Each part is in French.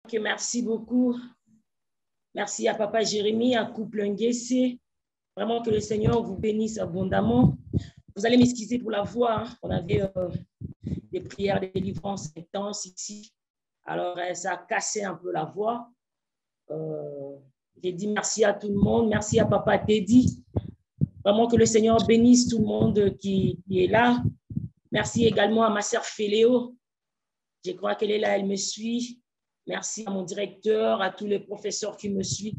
Okay, merci beaucoup. Merci à Papa Jérémie, à Couple Nguessé. Vraiment que le Seigneur vous bénisse abondamment. Vous allez m'excuser pour la voix. Hein. On avait des prières de délivrance intenses ici. Alors, ça a cassé un peu la voix. J'ai dit merci à tout le monde. Merci à Papa Teddy. Vraiment que le Seigneur bénisse tout le monde qui est là. Merci également à ma sœur Féléo. Je crois qu'elle est là, elle me suit. Merci à mon directeur, à tous les professeurs qui me suivent.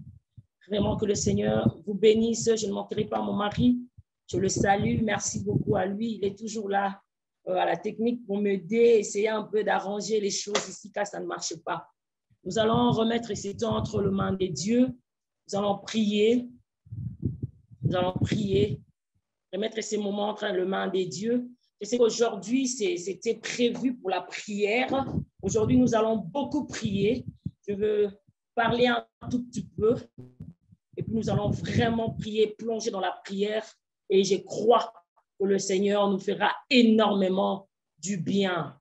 Vraiment que le Seigneur vous bénisse. Je ne manquerai pas à mon mari. Je le salue. Merci beaucoup à lui. Il est toujours là à la technique pour m'aider, essayer un peu d'arranger les choses ici car ça ne marche pas. Nous allons remettre ces temps entre les mains de Dieu. Nous allons prier. Nous allons prier. Remettre ces moments entre les mains de Dieu. Je sais qu'aujourd'hui, c'était prévu pour la prière. Aujourd'hui, nous allons beaucoup prier. Je veux parler un tout petit peu. Et puis, nous allons vraiment prier, plonger dans la prière. Et je crois que le Seigneur nous fera énormément du bien.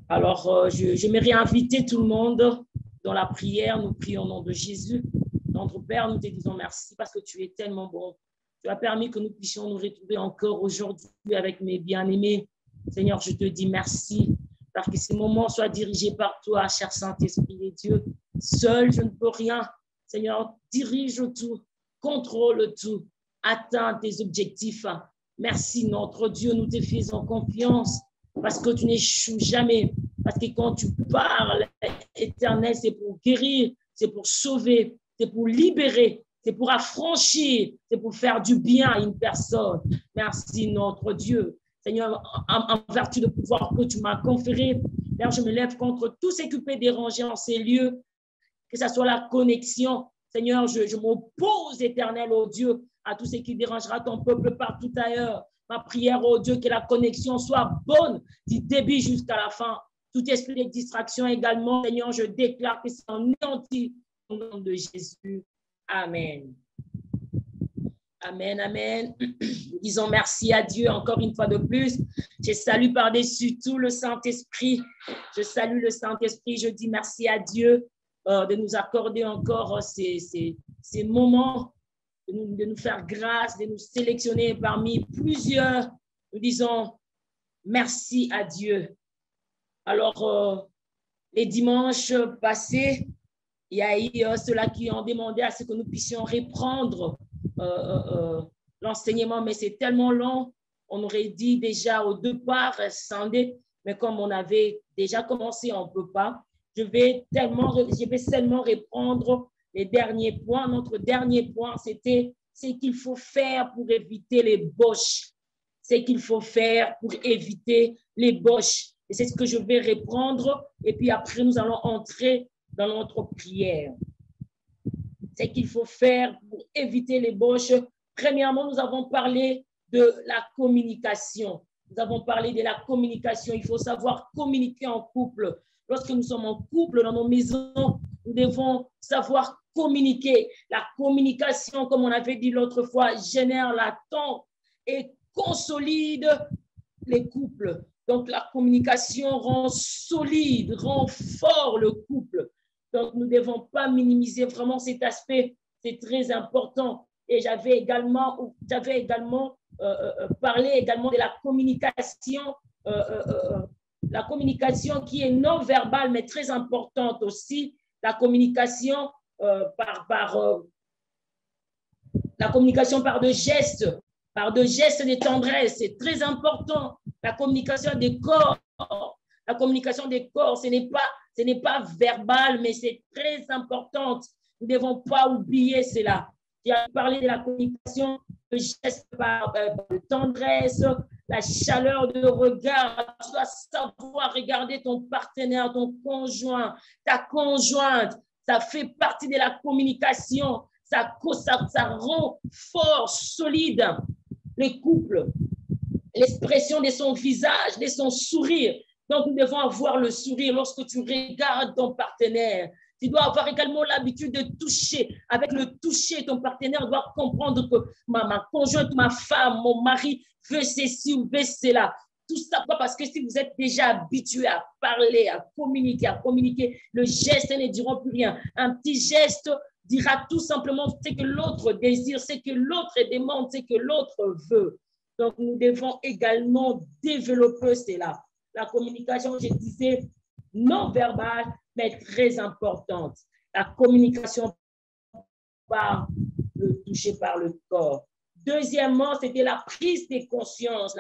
Alors, je vais réinviter tout le monde dans la prière. Nous prions au nom de Jésus. Notre Père, nous te disons merci parce que tu es tellement bon. Tu as permis que nous puissions nous retrouver encore aujourd'hui avec mes bien-aimés. Seigneur, je te dis merci parce que ces moments soient dirigés par toi, cher Saint-Esprit de Dieu. Seul, je ne peux rien. Seigneur, dirige tout, contrôle tout, atteins tes objectifs. Merci, notre Dieu, nous te faisons confiance parce que tu n'échoues jamais. Parce que quand tu parles, Éternel, c'est pour guérir, c'est pour sauver, c'est pour libérer. C'est pour affranchir, c'est pour faire du bien à une personne. Merci, notre Dieu. Seigneur, en vertu de pouvoir que tu m'as conféré, Père, je me lève contre tout ce qui peut déranger en ces lieux, que ce soit la connexion. Seigneur, je m'oppose, éternel, au Dieu, à tout ce qui dérangera ton peuple partout ailleurs. Ma prière, au Dieu, que la connexion soit bonne du début jusqu'à la fin. Tout esprit de distraction également, Seigneur, je déclare que c'est anéanti au nom de Jésus. Amen. Amen, amen. Nous disons merci à Dieu encore une fois de plus. Je salue par-dessus tout le Saint-Esprit. Je salue le Saint-Esprit. Je dis merci à Dieu de nous accorder encore ces moments, de nous faire grâce, de nous sélectionner parmi plusieurs. Nous disons merci à Dieu. Alors, les dimanches passés, il y a eu ceux-là qui ont demandé à ce que nous puissions reprendre l'enseignement, mais c'est tellement long. On aurait dit déjà au départ, mais comme on avait déjà commencé, on ne peut pas. Je vais seulement reprendre les derniers points. Notre dernier point, c'était ce qu'il faut faire pour éviter les bauches. Ce qu'il faut faire pour éviter les bauches. Et c'est ce que je vais reprendre. Et puis après, nous allons entrer dans notre prière. C'est qu'il faut faire pour éviter les bauches. Premièrement, nous avons parlé de la communication. Nous avons parlé de la communication. Il faut savoir communiquer en couple. Lorsque nous sommes en couple dans nos maisons, nous devons savoir communiquer. La communication, comme on avait dit l'autre fois, génère l'attente et consolide les couples. Donc, la communication rend solide, rend fort le couple. Donc, nous ne devons pas minimiser vraiment cet aspect. C'est très important. Et j'avais également parlé également de la communication qui est non verbale, mais très importante aussi. La communication la communication par de gestes de tendresse. C'est très important. La communication des corps. La communication des corps, ce n'est pas verbal, mais c'est très important. Nous ne devons pas oublier cela. J'ai parlé de la communication de gestes de tendresse, la chaleur de regard. Tu dois savoir regarder ton partenaire, ton conjoint, ta conjointe. Ça fait partie de la communication. Ça rend fort, solide les couples. L'expression de son visage, de son sourire. Donc, nous devons avoir le sourire lorsque tu regardes ton partenaire. Tu dois avoir également l'habitude de toucher. Avec le toucher, ton partenaire doit comprendre que ma conjointe, ma femme, mon mari veut ceci ou veut cela. Tout ça, pourquoi? Parce que si vous êtes déjà habitué à parler, à communiquer, le geste ne dira plus rien. Un petit geste dira tout simplement ce que l'autre désire, ce que l'autre demande, ce que l'autre veut. Donc, nous devons également développer cela. La communication, je disais, non verbale, mais très importante. La communication par le toucher par le corps. Deuxièmement, c'était la prise de conscience,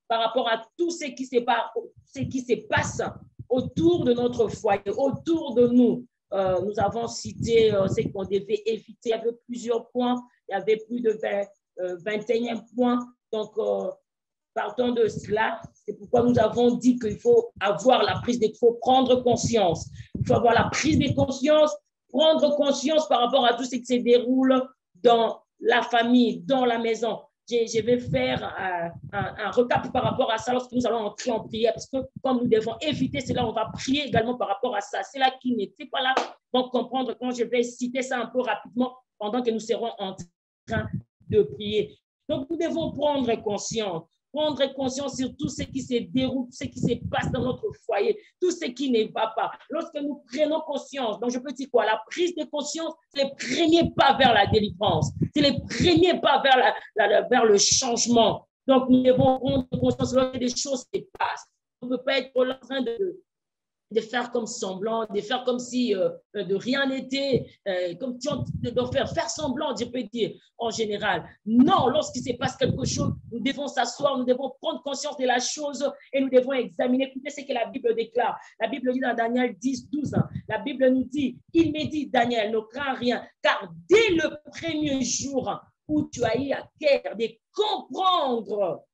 par rapport à tout ce qui se passe autour de notre foyer, autour de nous. Nous avons cité ce qu'on devait éviter. Il y avait plusieurs points. Il y avait plus de 21 points. Donc, partons de cela. C'est pourquoi nous avons dit qu'il faut avoir il faut prendre conscience. Il faut avoir la prise de conscience, prendre conscience par rapport à tout ce qui se déroule dans la famille, dans la maison. Je vais faire un recap par rapport à ça lorsque nous allons entrer en prière, parce que comme nous devons éviter cela, on va prier également par rapport à ça. C'est là qui n'était pas là vont comprendre quand je vais citer ça un peu rapidement pendant que nous serons en train de prier. Donc, nous devons prendre conscience sur tout ce qui se déroule, ce qui se passe dans notre foyer, tout ce qui ne va pas. Lorsque nous prenons conscience, donc je peux dire quoi? La prise de conscience, c'est le premier pas vers la délivrance, c'est le premier pas vers le changement. Donc, nous devons prendre conscience lorsque des choses se passent. On ne peut pas être en train de faire comme semblant, de faire comme si de rien n'était, comme de faire semblant, je peux dire, en général. Non, lorsqu'il se passe quelque chose, nous devons s'asseoir, nous devons prendre conscience de la chose et nous devons examiner. Écoutez ce que la Bible déclare. La Bible dit dans Daniel 10, 12, la Bible nous dit, il me dit, Daniel, ne crains rien, car dès le premier jour où tu as eu à cœur de comprendre,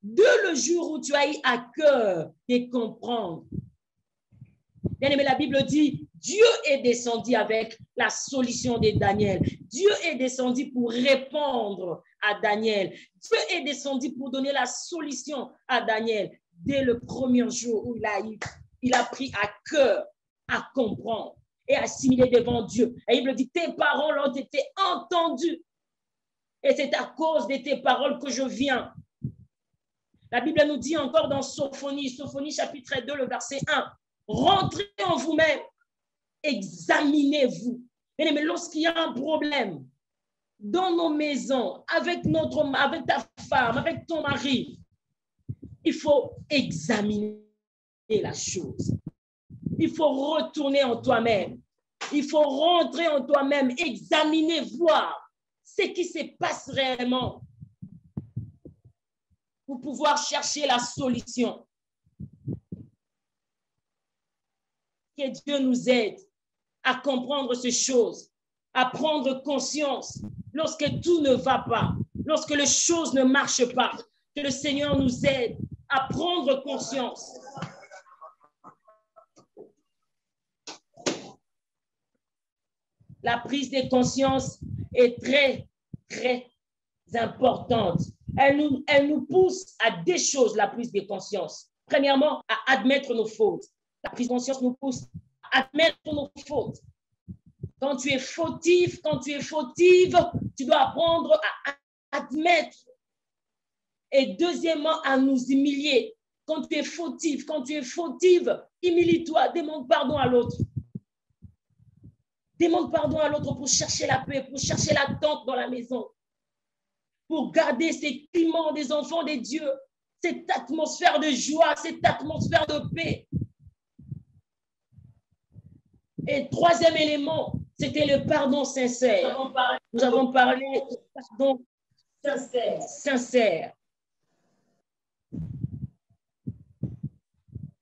dès le jour où tu as eu à cœur de comprendre. Bien aimé, la Bible dit, Dieu est descendu avec la solution de Daniel. Dieu est descendu pour répondre à Daniel. Dieu est descendu pour donner la solution à Daniel dès le premier jour où il a pris à cœur à comprendre et assimiler devant Dieu. Et il me dit, tes paroles ont été entendues. Et c'est à cause de tes paroles que je viens. La Bible nous dit encore dans Sophonie chapitre 2, le verset 1, rentrez en vous-même, examinez-vous. Mais lorsqu'il y a un problème dans nos maisons, avec ta femme, avec ton mari, il faut examiner la chose. Il faut retourner en toi-même. Il faut rentrer en toi-même, examiner, voir ce qui se passe réellement, pour pouvoir chercher la solution. Que Dieu nous aide à comprendre ces choses, à prendre conscience lorsque tout ne va pas, lorsque les choses ne marchent pas, que le Seigneur nous aide à prendre conscience. La prise de conscience est très, très importante. Elle nous pousse à deux choses, la prise de conscience. Premièrement, à admettre nos fautes. La prise de conscience nous pousse à admettre nos fautes. Quand tu es fautif, quand tu es fautive, tu dois apprendre à admettre. Et deuxièmement, à nous humilier. Quand tu es fautif, quand tu es fautive, humilie-toi, demande pardon à l'autre. Demande pardon à l'autre pour chercher la paix, pour chercher l'attente dans la maison, pour garder ces climat des enfants de Dieu, cette atmosphère de joie, cette atmosphère de paix. Et troisième élément, c'était le pardon sincère. Nous avons parlé de pardon sincère.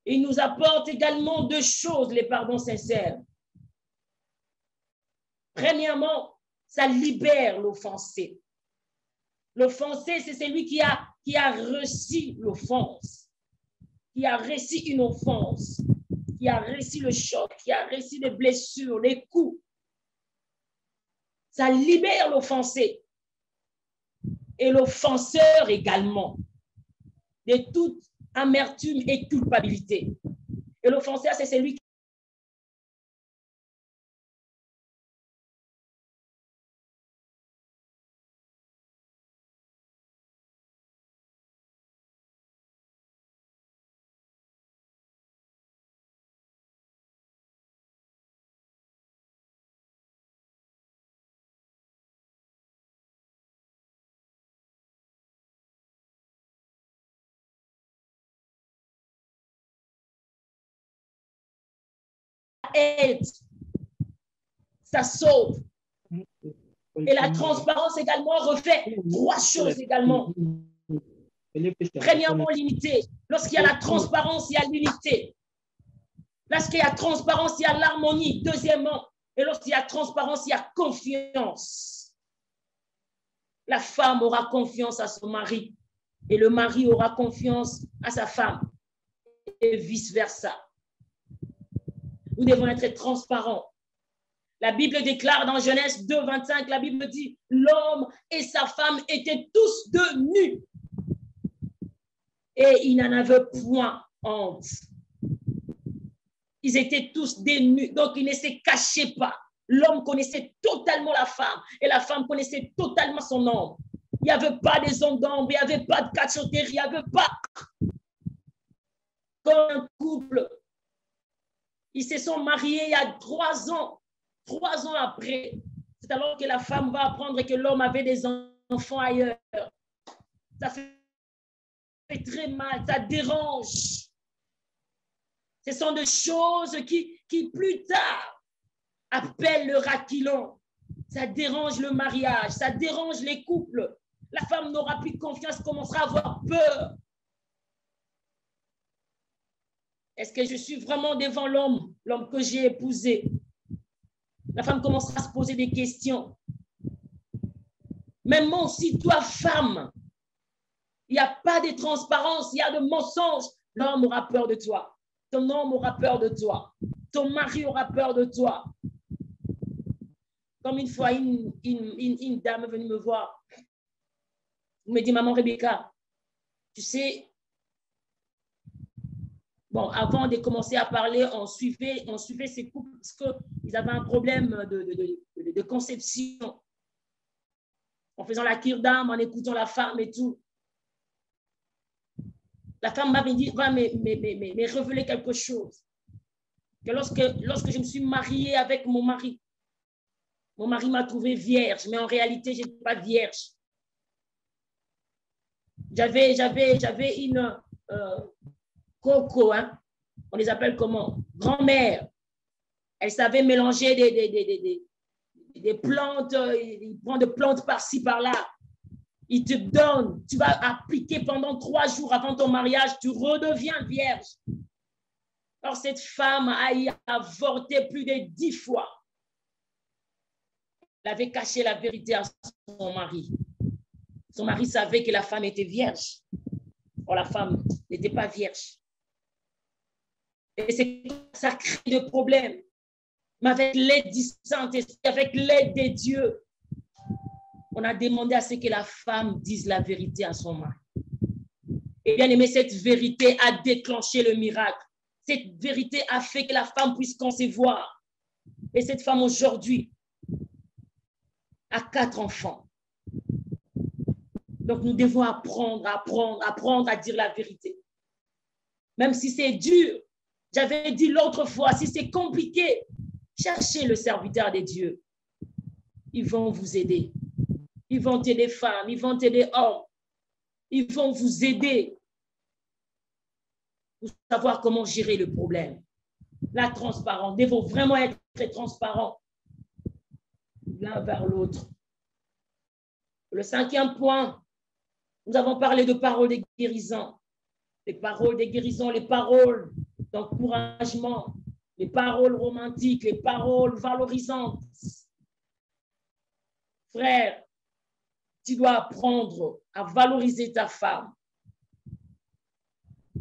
Il nous apporte également deux choses, les pardons sincères. Premièrement, ça libère l'offensé. L'offensé, c'est celui qui a reçu l'offense, qui a reçu une offense, qui a reçu le choc, qui a reçu les blessures, les coups. Ça libère l'offensé. Et l'offenseur également, de toute amertume et culpabilité. Et l'offenseur, c'est celui qui aide, ça sauve. Et la transparence également refait 3 choses également. Premièrement, l'unité. Lorsqu'il y a la transparence, il y a l'unité. Lorsqu'il y a transparence, il y a l'harmonie. Deuxièmement, et lorsqu'il y a transparence, il y a confiance. La femme aura confiance à son mari et le mari aura confiance à sa femme et vice-versa. Nous devons être transparents. La Bible déclare dans Genèse 2, 25, la Bible dit, l'homme et sa femme étaient tous deux nus et ils n'en avaient point honte. Ils étaient tous des nus, donc ils ne se cachaient pas. L'homme connaissait totalement la femme et la femme connaissait totalement son homme. Il n'y avait pas des hommes d'ombre, il n'y avait pas de cachotterie, il n'y avait pas. Comme un couple, ils se sont mariés il y a 3 ans. 3 ans après, c'est alors que la femme va apprendre que l'homme avait des enfants ailleurs. Ça fait très mal, ça dérange. Ce sont des choses qui plus tard, appellent le raquilon. Ça dérange le mariage, ça dérange les couples. La femme n'aura plus confiance, commencera à avoir peur. Est-ce que je suis vraiment devant l'homme que j'ai épousé? La femme commencera à se poser des questions. Même si toi, femme, il n'y a pas de transparence, il y a de mensonges, l'homme aura peur de toi. Ton homme aura peur de toi. Ton mari aura peur de toi. Comme une fois, une dame est venue me voir. Elle me dit, maman Rebecca, tu sais, bon, avant de commencer à parler, on suivait ces couples parce qu'ils avaient un problème de conception. En faisant la cure d'âme, en écoutant la femme et tout. La femme m'avait dit, va me révéler quelque chose. Que lorsque je me suis mariée avec mon mari m'a trouvée vierge, mais en réalité, je n'étais pas vierge. J'avais une coco, hein? On les appelle comment? Grand-mère. Elle savait mélanger des plantes, il prend des plantes par-ci, par-là. Il te donne, tu vas appliquer pendant 3 jours avant ton mariage, tu redeviens vierge. Alors, cette femme a avorté plus de 10 fois. Elle avait caché la vérité à son mari. Son mari savait que la femme était vierge. Or, la femme n'était pas vierge. Et ça crée des problèmes. Mais avec l'aide du Saint-Esprit, avec l'aide de Dieu, on a demandé à ce que la femme dise la vérité à son mari. Et bien aimé, cette vérité a déclenché le miracle. Cette vérité a fait que la femme puisse concevoir. Et cette femme aujourd'hui a 4 enfants. Donc nous devons apprendre à dire la vérité. Même si c'est dur, j'avais dit l'autre fois, si c'est compliqué, cherchez le serviteur de Dieu. Ils vont vous aider. Ils vont t'aider femmes, ils vont t'aider hommes. Ils vont vous aider pour savoir comment gérer le problème. La transparence, il faut vraiment être très transparent l'un vers l'autre. Le 5e point, nous avons parlé de paroles de guérison. Les paroles de guérison, les paroles d'encouragement, les paroles romantiques, les paroles valorisantes. Frère, tu dois apprendre à valoriser ta femme.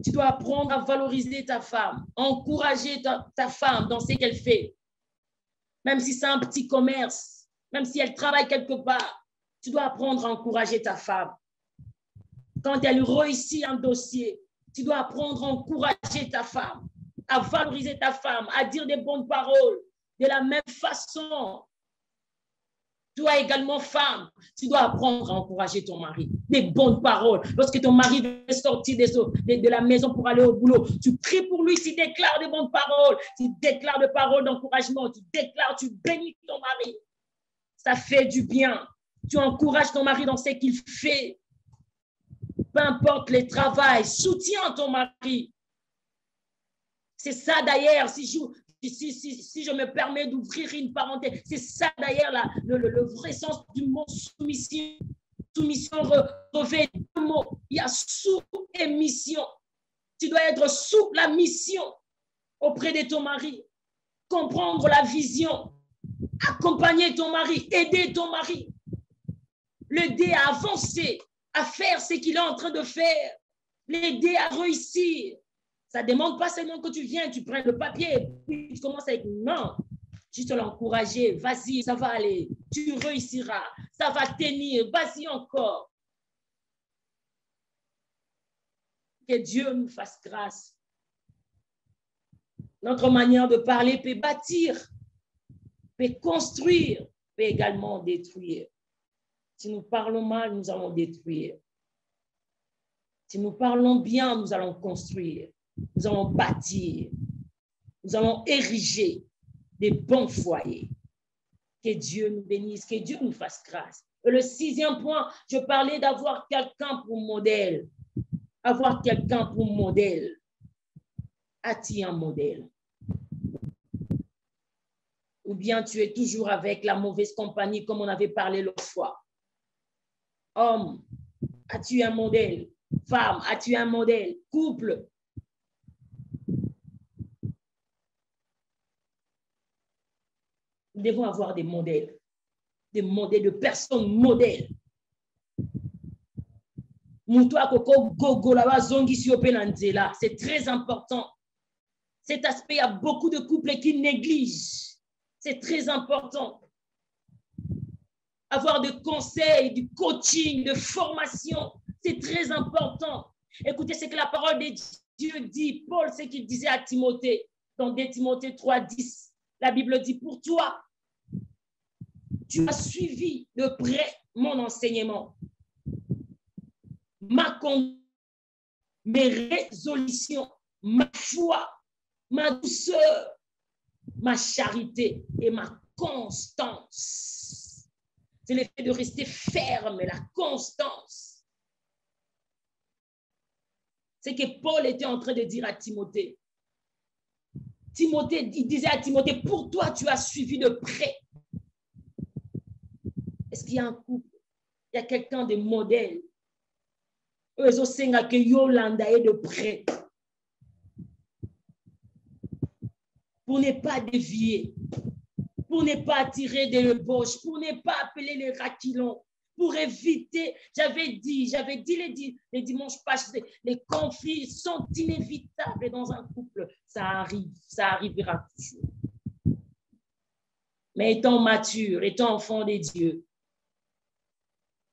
Tu dois apprendre à valoriser ta femme, encourager ta femme dans ce qu'elle fait. Même si c'est un petit commerce, même si elle travaille quelque part, tu dois apprendre à encourager ta femme. Quand elle réussit un dossier, tu dois apprendre à encourager ta femme, à valoriser ta femme, à dire des bonnes paroles. De la même façon, toi également, femme, tu dois apprendre à encourager ton mari. Des bonnes paroles. Lorsque ton mari veut sortir de la maison pour aller au boulot, tu pries pour lui, tu déclares des bonnes paroles, tu déclares des paroles d'encouragement, tu bénis ton mari. Ça fait du bien. Tu encourages ton mari dans ce qu'il fait. Peu importe le travail, soutiens ton mari. C'est ça d'ailleurs, si si je me permets d'ouvrir une parenthèse, c'est ça d'ailleurs le vrai sens du mot soumission. Soumission revêt deux mots. Il y a sous et mission. Tu dois être sous la mission auprès de ton mari. Comprendre la vision. Accompagner ton mari. Aider ton mari. L'aider à avancer, à faire ce qu'il est en train de faire. L'aider à réussir. Ça ne demande pas seulement que tu viens, tu prends le papier et puis tu commences avec non. Juste l'encourager. Vas-y, ça va aller. Tu réussiras. Ça va tenir. Vas-y encore. Que Dieu nous fasse grâce. Notre manière de parler peut bâtir, peut construire, peut également détruire. Si nous parlons mal, nous allons détruire. Si nous parlons bien, nous allons construire. Nous allons bâtir. Nous allons ériger des bons foyers. Que Dieu nous bénisse, que Dieu nous fasse grâce. Et le 6e point, je parlais d'avoir quelqu'un pour modèle. Avoir quelqu'un pour modèle. As-tu un modèle? Ou bien tu es toujours avec la mauvaise compagnie comme on avait parlé l'autre fois. Homme, as-tu un modèle? Femme, as-tu un modèle? Couple. Nous devons avoir des modèles de personnes modèles. C'est très important. Cet aspect, il y a beaucoup de couples qui négligent. C'est très important. Avoir des conseils, du coaching, de formation, c'est très important. Écoutez ce que la parole de Dieu dit. Paul, ce qu'il disait à Timothée, dans 2 Timothée 3:10. La Bible dit, pour toi, tu as suivi de près mon enseignement, ma conduite, mes résolutions, ma foi, ma douceur, ma charité et ma constance. C'est le fait de rester ferme, la constance. C'est que Paul était en train de dire à Timothée. Timothée, il disait à Timothée, pour toi, tu as suivi de près. Est-ce qu'il y a un couple? Il y a quelqu'un de modèle. Eux aussi, que Yolanda est de près. Pour ne pas dévier, pour ne pas attirer des ébauches, pour ne pas appeler les raquilons, pour éviter, j'avais dit les dimanches passés, les conflits sont inévitables dans un couple. Ça arrive, ça arrivera toujours. Mais étant mature, étant enfant de Dieu,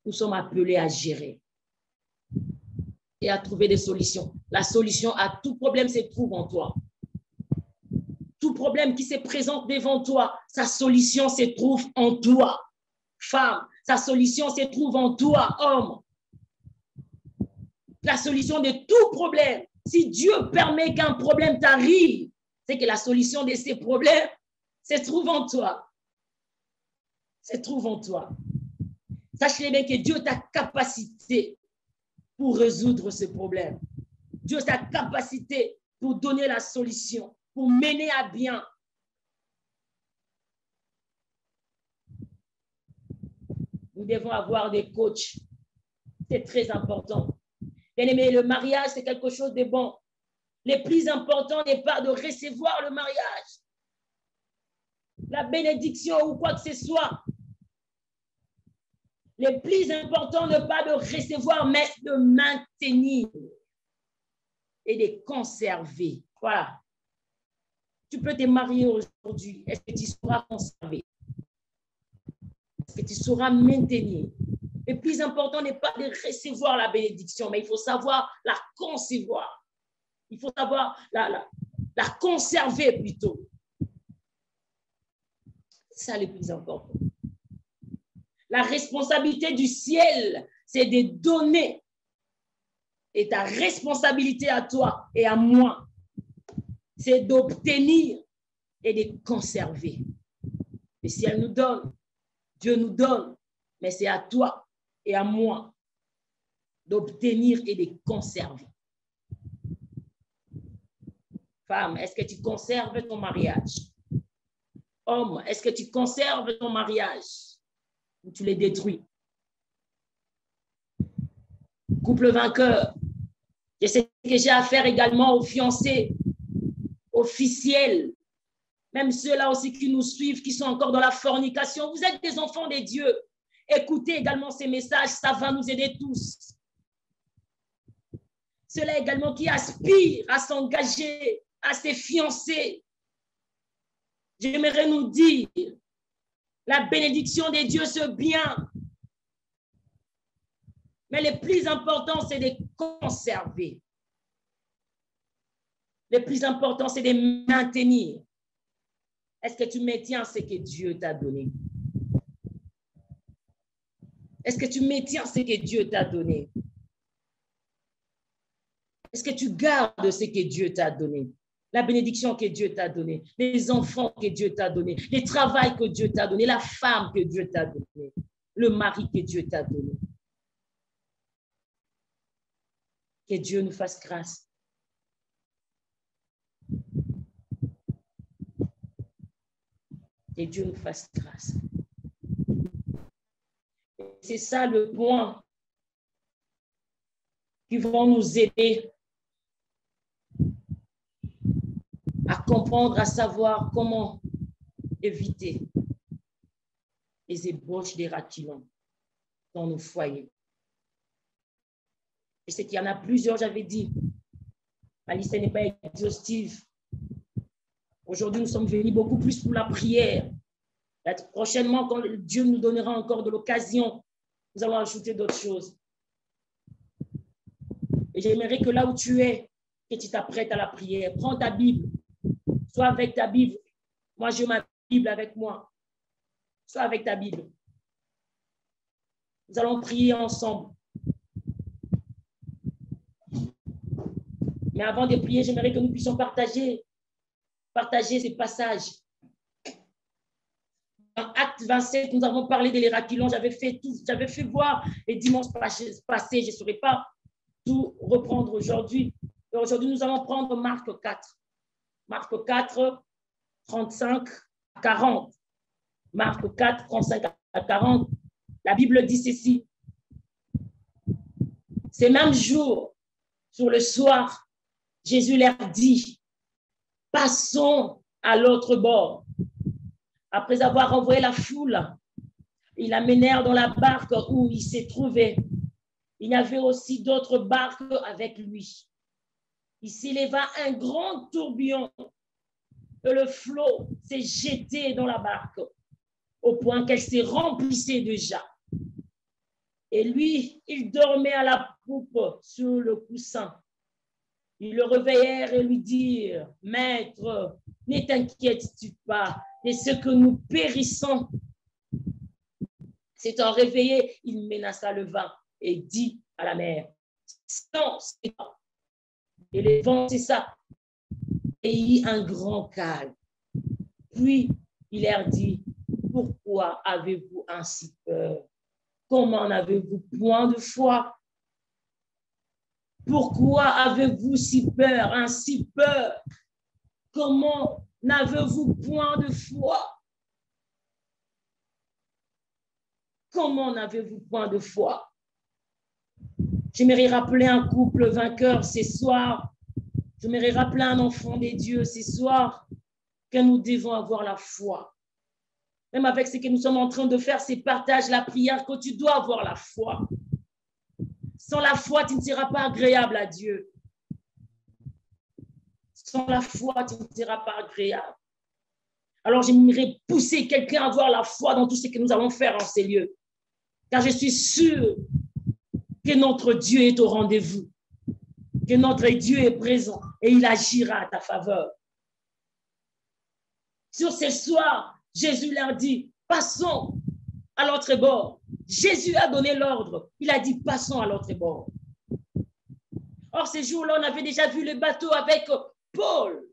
nous sommes appelés à gérer et à trouver des solutions. La solution à tout problème se trouve en toi. Tout problème qui se présente devant toi, sa solution se trouve en toi. Femme, sa solution se trouve en toi, homme. La solution de tout problème, si Dieu permet qu'un problème t'arrive, c'est que la solution de ces problèmes se trouve en toi. Se trouve en toi. Sachez bien que Dieu a ta capacité pour résoudre ce problème. Dieu a ta capacité pour donner la solution, pour mener à bien. Nous devons avoir des coachs. C'est très important. Bien aimé, le mariage, c'est quelque chose de bon. Le plus important n'est pas de recevoir le mariage, la bénédiction ou quoi que ce soit. Le plus important n'est pas de recevoir, mais de maintenir et de conserver. Voilà. Tu peux te marier aujourd'hui. Est-ce que tu sauras conserver? Est-ce que tu sauras maintenir? Le plus important n'est pas de recevoir la bénédiction, mais il faut savoir la concevoir. Il faut savoir la conserver plutôt. C'est ça le plus important. La responsabilité du ciel, c'est de donner. Et ta responsabilité à toi et à moi, c'est d'obtenir et de conserver. Le ciel nous donne, Dieu nous donne, mais c'est à toi et à moi d'obtenir et de conserver. Femme, est-ce que tu conserves ton mariage? Homme, est-ce que tu conserves ton mariage ou tu les détruis? Couple vainqueur, je sais que j'ai affaire également aux fiancés officiels, même ceux-là aussi qui nous suivent, qui sont encore dans la fornication. Vous êtes des enfants de Dieu. Écoutez également ces messages, ça va nous aider tous. Ceux-là également qui aspirent à s'engager, à se fiancer. J'aimerais nous dire, la bénédiction de Dieu, c'est bien. Mais le plus important, c'est de conserver. Le plus important, c'est de maintenir. Est-ce que tu maintiens ce que Dieu t'a donné? Est-ce que tu maintiens ce que Dieu t'a donné? Est-ce que tu gardes ce que Dieu t'a donné? La bénédiction que Dieu t'a donnée, les enfants que Dieu t'a donné, le travail que Dieu t'a donné, la femme que Dieu t'a donnée, le mari que Dieu t'a donné. Que Dieu nous fasse grâce. Que Dieu nous fasse grâce. C'est ça le point qui va nous aider à comprendre, à savoir comment éviter les ébauches des ratillons dans nos foyers. Je sais qu'il y en a plusieurs, j'avais dit. Ma liste n'est pas exhaustive. Aujourd'hui, nous sommes venus beaucoup plus pour la prière. Prochainement, quand Dieu nous donnera encore de l'occasion, nous allons ajouter d'autres choses. Et j'aimerais que là où tu es, que tu t'apprêtes à la prière. Prends ta Bible. Sois avec ta Bible. Moi, j'ai ma Bible avec moi. Sois avec ta Bible. Nous allons prier ensemble. Mais avant de prier, j'aimerais que nous puissions partager ces passages. Dans Acte 27, nous avons parlé de l'Héraculon. J'avais fait voir les dimanches passés. Je ne saurais pas tout reprendre aujourd'hui. Et aujourd'hui, nous allons prendre Marc 4. Marc 4, 35 à 40. Marc 4, 35 à 40. La Bible dit ceci. Ces mêmes jours, sur le soir, Jésus leur dit, passons à l'autre bord. Après avoir envoyé la foule, ils l'amenèrent dans la barque où il s'est trouvé. Il y avait aussi d'autres barques avec lui. Il s'éleva un grand tourbillon et le flot s'est jeté dans la barque au point qu'elle s'est remplissée déjà. Et lui, il dormait à la poupe sur le coussin. Ils le réveillèrent et lui dirent, « Maître, ne t'inquiètes-tu pas de ce que nous périssons ?» S'étant réveillé, il menaça le vent et dit à la mer, « Silence !» Et le vent cessa et il y eut un grand calme. Puis il leur dit, « Pourquoi avez-vous ainsi peur? Comment n'avez-vous point de foi? Pourquoi avez-vous si peur, ainsi peur? Comment n'avez-vous point de foi? Comment n'avez-vous point de foi? » J'aimerais rappeler un couple vainqueur ce soir. J'aimerais rappeler un enfant des dieux ce soir que nous devons avoir la foi. Même avec ce que nous sommes en train de faire, c'est partage la prière que tu dois avoir la foi. Sans la foi, tu ne seras pas agréable à Dieu. Sans la foi, tu ne seras pas agréable. Alors, j'aimerais pousser quelqu'un à avoir la foi dans tout ce que nous allons faire en ces lieux. Car je suis sûre que notre Dieu est au rendez-vous, que notre Dieu est présent et il agira à ta faveur. Sur ce soir, Jésus leur dit, passons à l'autre bord. Jésus a donné l'ordre. Il a dit, passons à l'autre bord. Or, ces jours-là, on avait déjà vu le bateau avec Paul.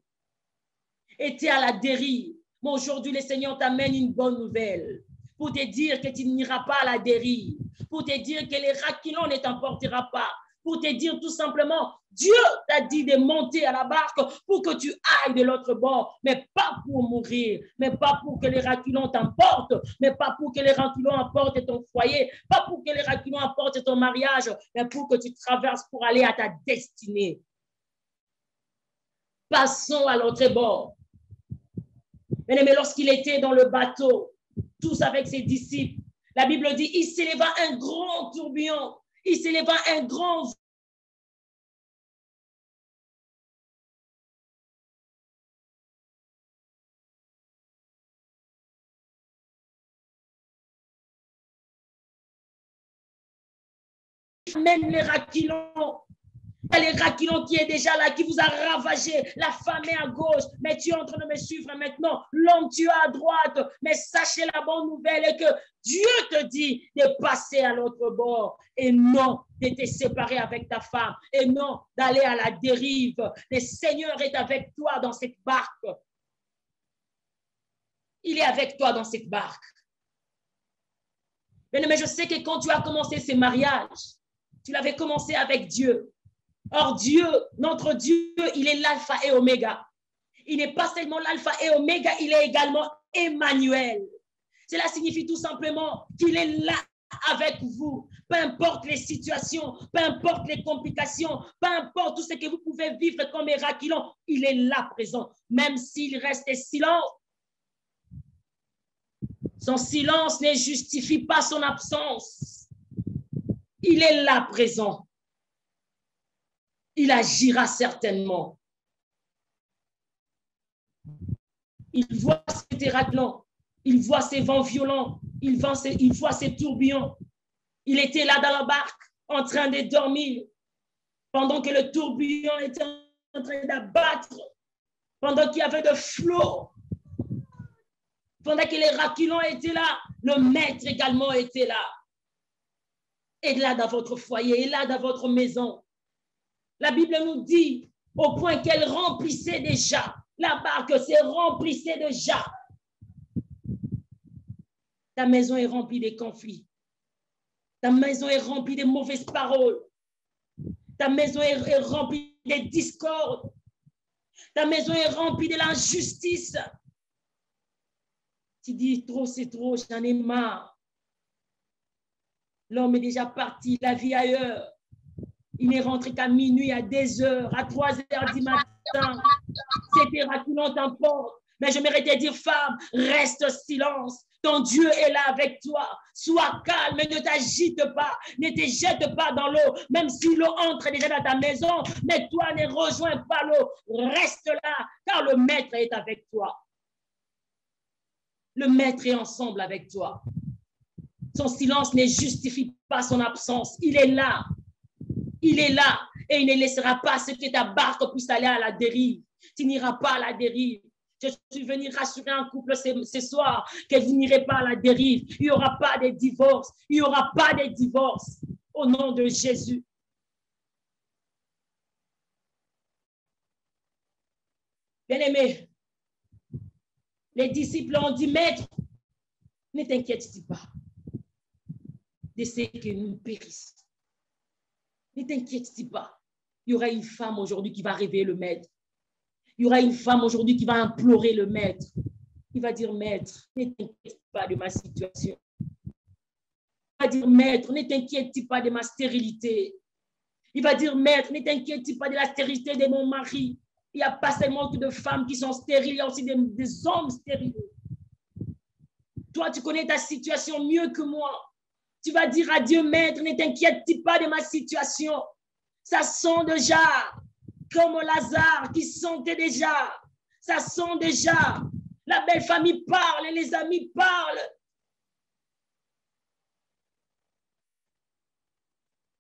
Était à la dérive. Mais aujourd'hui, le Seigneur t'amène une bonne nouvelle pour te dire que tu n'iras pas à la dérive, pour te dire que les raquilons ne t'emportera pas, pour te dire tout simplement, Dieu t'a dit de monter à la barque pour que tu ailles de l'autre bord, mais pas pour mourir, mais pas pour que les raculons t'emportent, mais pas pour que les raculons emportent ton foyer, pas pour que les raculons emportent ton mariage, mais pour que tu traverses pour aller à ta destinée. Passons à l'autre bord. Mais lorsqu'il était dans le bateau, tous avec ses disciples, la Bible dit, il s'éleva un grand tourbillon, il s'éleva un grand même les raquilons. Les raquilons qui est déjà là, qui vous a ravagé. La femme est à gauche, mais tu es en train de me suivre maintenant. L'homme, tu es à droite. Mais sachez la bonne nouvelle est que Dieu te dit de passer à l'autre bord et non de te séparer avec ta femme et non d'aller à la dérive. Le Seigneur est avec toi dans cette barque. Il est avec toi dans cette barque. Mais je sais que quand tu as commencé ce mariage, tu l'avais commencé avec Dieu. Or, Dieu, notre Dieu, il est l'alpha et oméga. Il n'est pas seulement l'alpha et oméga, il est également Emmanuel. Cela signifie tout simplement qu'il est là avec vous. Peu importe les situations, peu importe les complications, peu importe tout ce que vous pouvez vivre comme miraculeux, il est là présent. Même s'il reste silent, son silence ne justifie pas son absence. Il est là présent. Il agira certainement. Il voit ces éraclants, il voit ces vents violents, il voit ces tourbillons. Il était là dans la barque en train de dormir pendant que le tourbillon était en train d'abattre, pendant qu'il y avait de flots, pendant que les raculons étaient là, le maître également était là. Et là dans votre foyer, et là dans votre maison. La Bible nous dit au point qu'elle remplissait déjà. La barque se remplissait déjà. Ta maison est remplie de conflits. Ta maison est remplie de mauvaises paroles. Ta maison est remplie de discordes. Ta maison est remplie de l'injustice. Tu dis, trop, c'est trop, j'en ai marre. L'homme est déjà parti, la vie ailleurs. Il n'est rentré qu'à minuit, à 2 heures, à 3 heures du matin. C'était raculant t'emporte. Mais je m'aimerais te dire, femme, reste silence. Ton Dieu est là avec toi. Sois calme, ne t'agite pas. Ne te jette pas dans l'eau. Même si l'eau entre déjà dans ta maison, mais toi ne rejoins pas l'eau. Reste là, car le maître est avec toi. Le maître est ensemble avec toi. Son silence ne justifie pas son absence. Il est là. Il est là et il ne laissera pas ce que ta barque puisse aller à la dérive. Tu n'iras pas à la dérive. Je suis venu rassurer un couple ce soir que vous n'irez pas à la dérive. Il n'y aura pas de divorce. Il n'y aura pas de divorce. Au nom de Jésus. Bien-aimés, les disciples ont dit, Maître, ne t'inquiète pas de ce que nous périssons. Ne t'inquiète pas. Il y aura une femme aujourd'hui qui va réveiller le maître. Il y aura une femme aujourd'hui qui va implorer le maître. Il va dire, Maître, ne t'inquiète pas de ma situation. Il va dire, Maître, ne t'inquiète pas de ma stérilité. Il va dire, Maître, ne t'inquiète pas de la stérilité de mon mari. Il n'y a pas seulement que de femmes qui sont stériles, il y a aussi des hommes stériles. Toi, tu connais ta situation mieux que moi. Tu vas dire à Dieu, Maître, ne t'inquiète pas de ma situation. Ça sent déjà comme Lazare qui sentait déjà. Ça sent déjà. La belle famille parle et les amis parlent.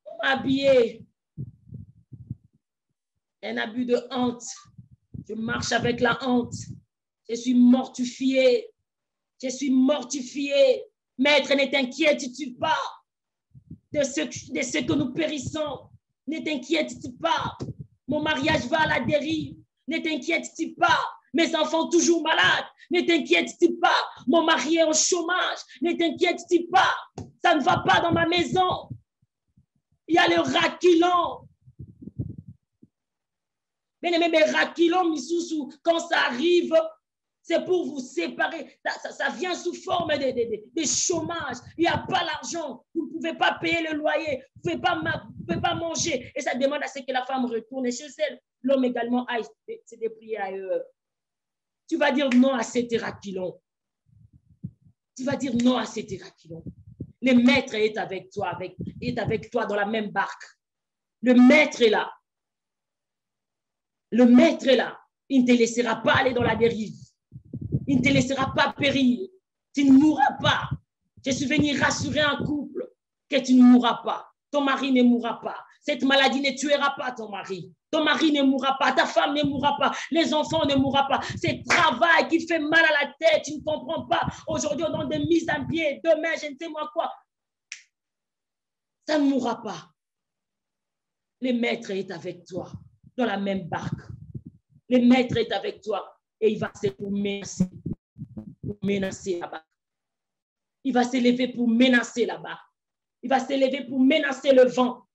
On m'a habillé. Un abus de honte. Je marche avec la honte. Je suis mortifiée. Je suis mortifiée. Maître, ne t'inquiète pas de ce que nous périssons. Ne t'inquiète pas. Mon mariage va à la dérive. Ne t'inquiète pas. Mes enfants toujours malades. Ne t'inquiète pas. Mon mari est au chômage. Ne t'inquiète pas. Ça ne va pas dans ma maison. Il y a le raquilon. Bien aimé, mais raquilon, misusu, quand ça arrive, c'est pour vous séparer. Ça vient sous forme de chômage. Il n'y a pas l'argent. Vous ne pouvez pas payer le loyer. Vous ne pouvez pas manger. Et ça demande à ce que la femme retourne chez elle. L'homme également aille se débrouiller ailleurs. Tu vas dire non à cet raquilon. Tu vas dire non à cet raquilon. Le maître est avec toi, dans la même barque. Le maître est là. Le maître est là. Il ne te laissera pas aller dans la dérive. Il ne te laissera pas périr. Tu ne mourras pas. Je suis venu rassurer un couple que tu ne mourras pas. Ton mari ne mourra pas. Cette maladie ne tuera pas ton mari. Ton mari ne mourra pas. Ta femme ne mourra pas. Les enfants ne mourront pas. C'est travail qui fait mal à la tête. Tu ne comprends pas. Aujourd'hui, on donne des mises en pied. Demain, je ne sais moi quoi. Ça ne mourra pas. Le maître est avec toi dans la même barque. Le maître est avec toi et il va se menacer là-bas. Il va s'élever pour menacer là-bas. Il va s'élever pour menacer le vent,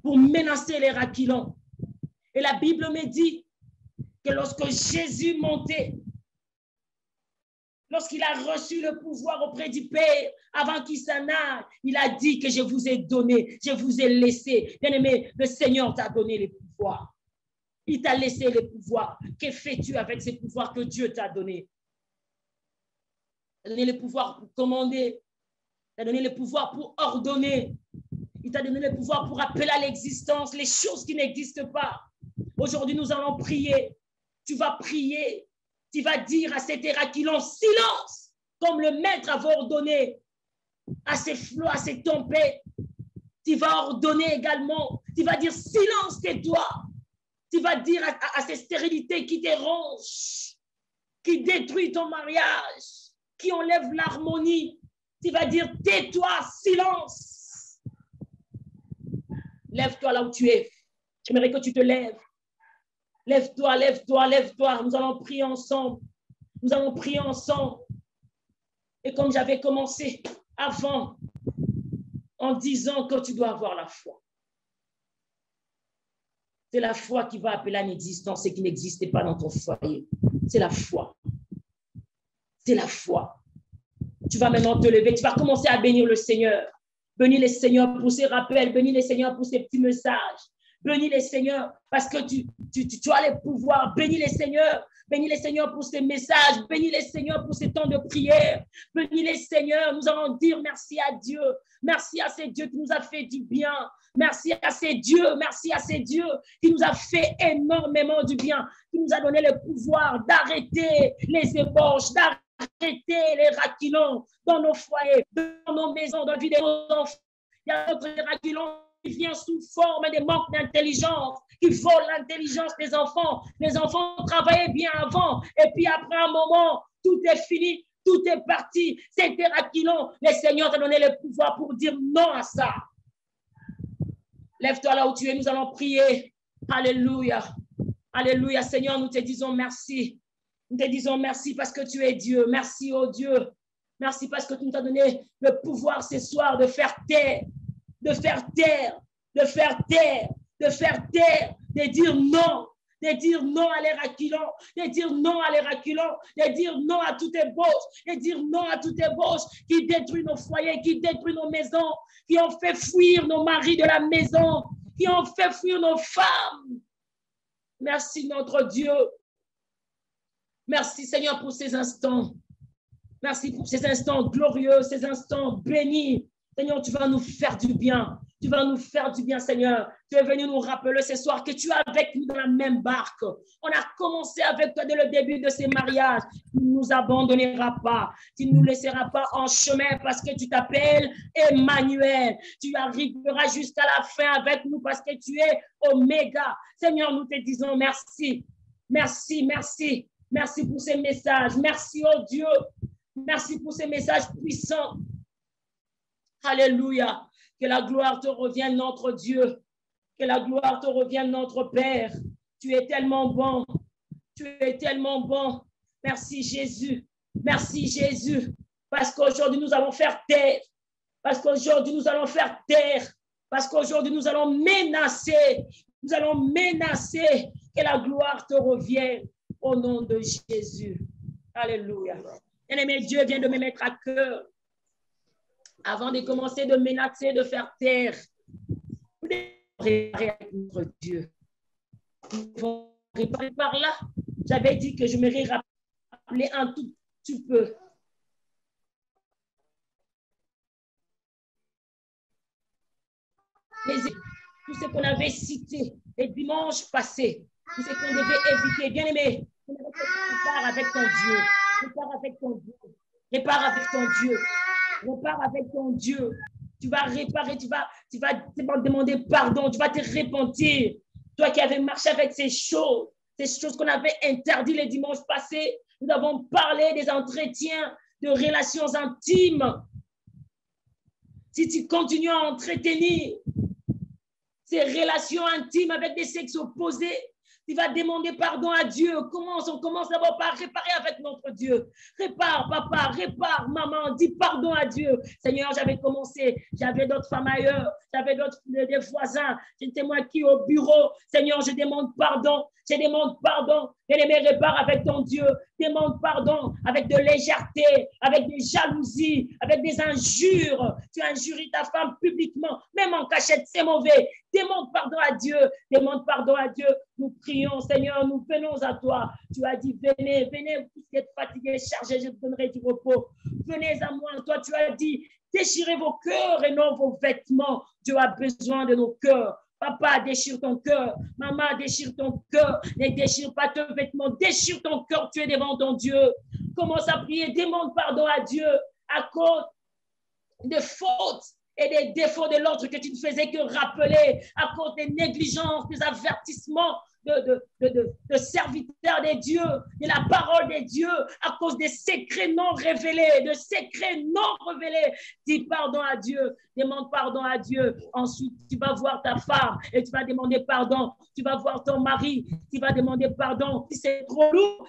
pour menacer les raquilons. Et la Bible me dit que lorsque Jésus montait, lorsqu'il a reçu le pouvoir auprès du Père, avant qu'il s'en aille, il a dit que je vous ai donné, je vous ai laissé. Bien-aimé, le Seigneur t'a donné les pouvoirs. Il t'a laissé les pouvoirs. Que fais-tu avec ces pouvoirs que Dieu t'a donnés? Il t'a donné le pouvoir pour commander. Il t'a donné le pouvoir pour ordonner. Il t'a donné le pouvoir pour appeler à l'existence les choses qui n'existent pas. Aujourd'hui, nous allons prier. Tu vas prier. Tu vas dire à cet raquilon, silence, comme le maître avait ordonné à ces flots, à ces tempêtes. Tu vas ordonner également. Tu vas dire, silence, tais-toi. Tu vas dire à ces stérilités qui dérangent, qui détruisent ton mariage, qui enlèvent l'harmonie. Tu vas dire, tais-toi, silence. Lève-toi là où tu es. J'aimerais que tu te lèves. Lève-toi, lève-toi, lève-toi. Nous allons prier ensemble. Nous allons prier ensemble. Et comme j'avais commencé avant, en disant que tu dois avoir la foi. C'est la foi qui va appeler à l'existence ce qui n'existait pas dans ton foyer. C'est la foi. C'est la foi. Tu vas maintenant te lever. Tu vas commencer à bénir le Seigneur. Bénis le Seigneur pour ses rappels. Bénis le Seigneur pour ses petits messages. Bénis le Seigneur parce que tu as le pouvoir. Bénis le Seigneur. Bénis le Seigneur pour ses messages. Bénis le Seigneur pour ses temps de prière. Bénis le Seigneur. Nous allons dire merci à Dieu. Merci à ce Dieu qui nous a fait du bien. Merci à ce Dieu qui nous a fait énormément du bien, qui nous a donné le pouvoir d'arrêter les ébauches, d'arrêter les raquilons dans nos foyers, dans nos maisons, dans la vie de nos enfants. Il y a d'autres raquilons qui viennent sous forme de manque d'intelligence, qui volent l'intelligence des enfants. Les enfants travaillaient bien avant, et puis après un moment, tout est fini. Tout est parti, c'était raquilon. Le Seigneur t'a donné le pouvoir pour dire non à ça. Lève-toi là où tu es, nous allons prier. Alléluia. Alléluia. Seigneur, nous te disons merci. Nous te disons merci parce que tu es Dieu. Merci, oh Dieu. Merci parce que tu nous as donné le pouvoir ce soir de faire taire, de faire taire, de faire taire, de faire taire, de dire non. De dire non à les raquilons, de dire non à les raquilons, de dire non à toute ébauche, de dire non à toute ébauche qui détruit nos foyers, qui détruit nos maisons, qui ont fait fuir nos maris de la maison, qui ont fait fuir nos femmes. Merci notre Dieu. Merci Seigneur pour ces instants. Merci pour ces instants glorieux, ces instants bénis. Seigneur, tu vas nous faire du bien. Tu vas nous faire du bien, Seigneur. Tu es venu nous rappeler ce soir que tu es avec nous dans la même barque. On a commencé avec toi dès le début de ces mariages. Tu ne nous abandonneras pas. Tu ne nous laisseras pas en chemin parce que tu t'appelles Emmanuel. Tu arriveras jusqu'à la fin avec nous parce que tu es Oméga. Seigneur, nous te disons merci. Merci, merci. Merci pour ces messages. Merci, oh Dieu. Merci pour ces messages puissants. Alléluia. Que la gloire te revienne, notre Dieu. Que la gloire te revienne, notre Père. Tu es tellement bon. Tu es tellement bon. Merci Jésus. Merci Jésus. Parce qu'aujourd'hui, nous allons faire taire. Parce qu'aujourd'hui, nous allons faire taire Parce qu'aujourd'hui, nous allons menacer que la gloire te revienne au nom de Jésus. Alléluia. Bien-aimé, Dieu vient de me mettre à cœur, avant de commencer de menacer, de faire taire, nous devons réparer avec notre Dieu. Nous devons réparer par là. J'avais dit que je me rappelais un tout petit peu. Tout ce qu'on avait cité les dimanches passés, tout ce qu'on devait éviter. Bien aimé, répare avec ton Dieu. Répare avec ton Dieu. Répare avec ton Dieu. Répare avec ton Dieu. Tu vas réparer, tu vas demander pardon, tu vas te repentir. Toi qui avais marché avec ces choses qu'on avait interdites les dimanches passés, nous avons parlé des entretiens de relations intimes. Si tu continues à entretenir ces relations intimes avec des sexes opposés, tu vas demander pardon à Dieu. On commence d'abord par réparer avec notre Dieu. Répare, papa, répare, maman, dis pardon à Dieu. Seigneur, j'avais commencé, j'avais d'autres femmes ailleurs, j'avais des voisins, c'était moi qui au bureau. Seigneur, je demande pardon. Je demande pardon. Bien-aimé, répare avec ton Dieu. Demande pardon avec de légèreté, avec des jalousies, avec des injures. Tu injuries ta femme publiquement, même en cachette, c'est mauvais. Demande pardon à Dieu. Demande pardon à Dieu. Nous prions, Seigneur, nous venons à toi. Tu as dit, venez, venez, vous qui êtes fatigués, chargés, je vous donnerai du repos. Venez à moi. Toi, tu as dit, déchirez vos cœurs et non vos vêtements. Dieu a besoin de nos cœurs. Papa, déchire ton cœur. Maman, déchire ton cœur. Ne déchire pas tes vêtements. Déchire ton cœur. Tu es devant ton Dieu. Commence à prier. Demande pardon à Dieu à cause des fautes et des défauts de l'autre que tu ne faisais que rappeler, à cause des négligences, des avertissements de serviteurs des dieux, de la parole des dieux, à cause des secrets non révélés, de secrets non révélés. Dis pardon à Dieu, demande pardon à Dieu. Ensuite, tu vas voir ta femme et tu vas demander pardon. Tu vas voir ton mari, tu vas demander pardon. Si c'est trop lourd,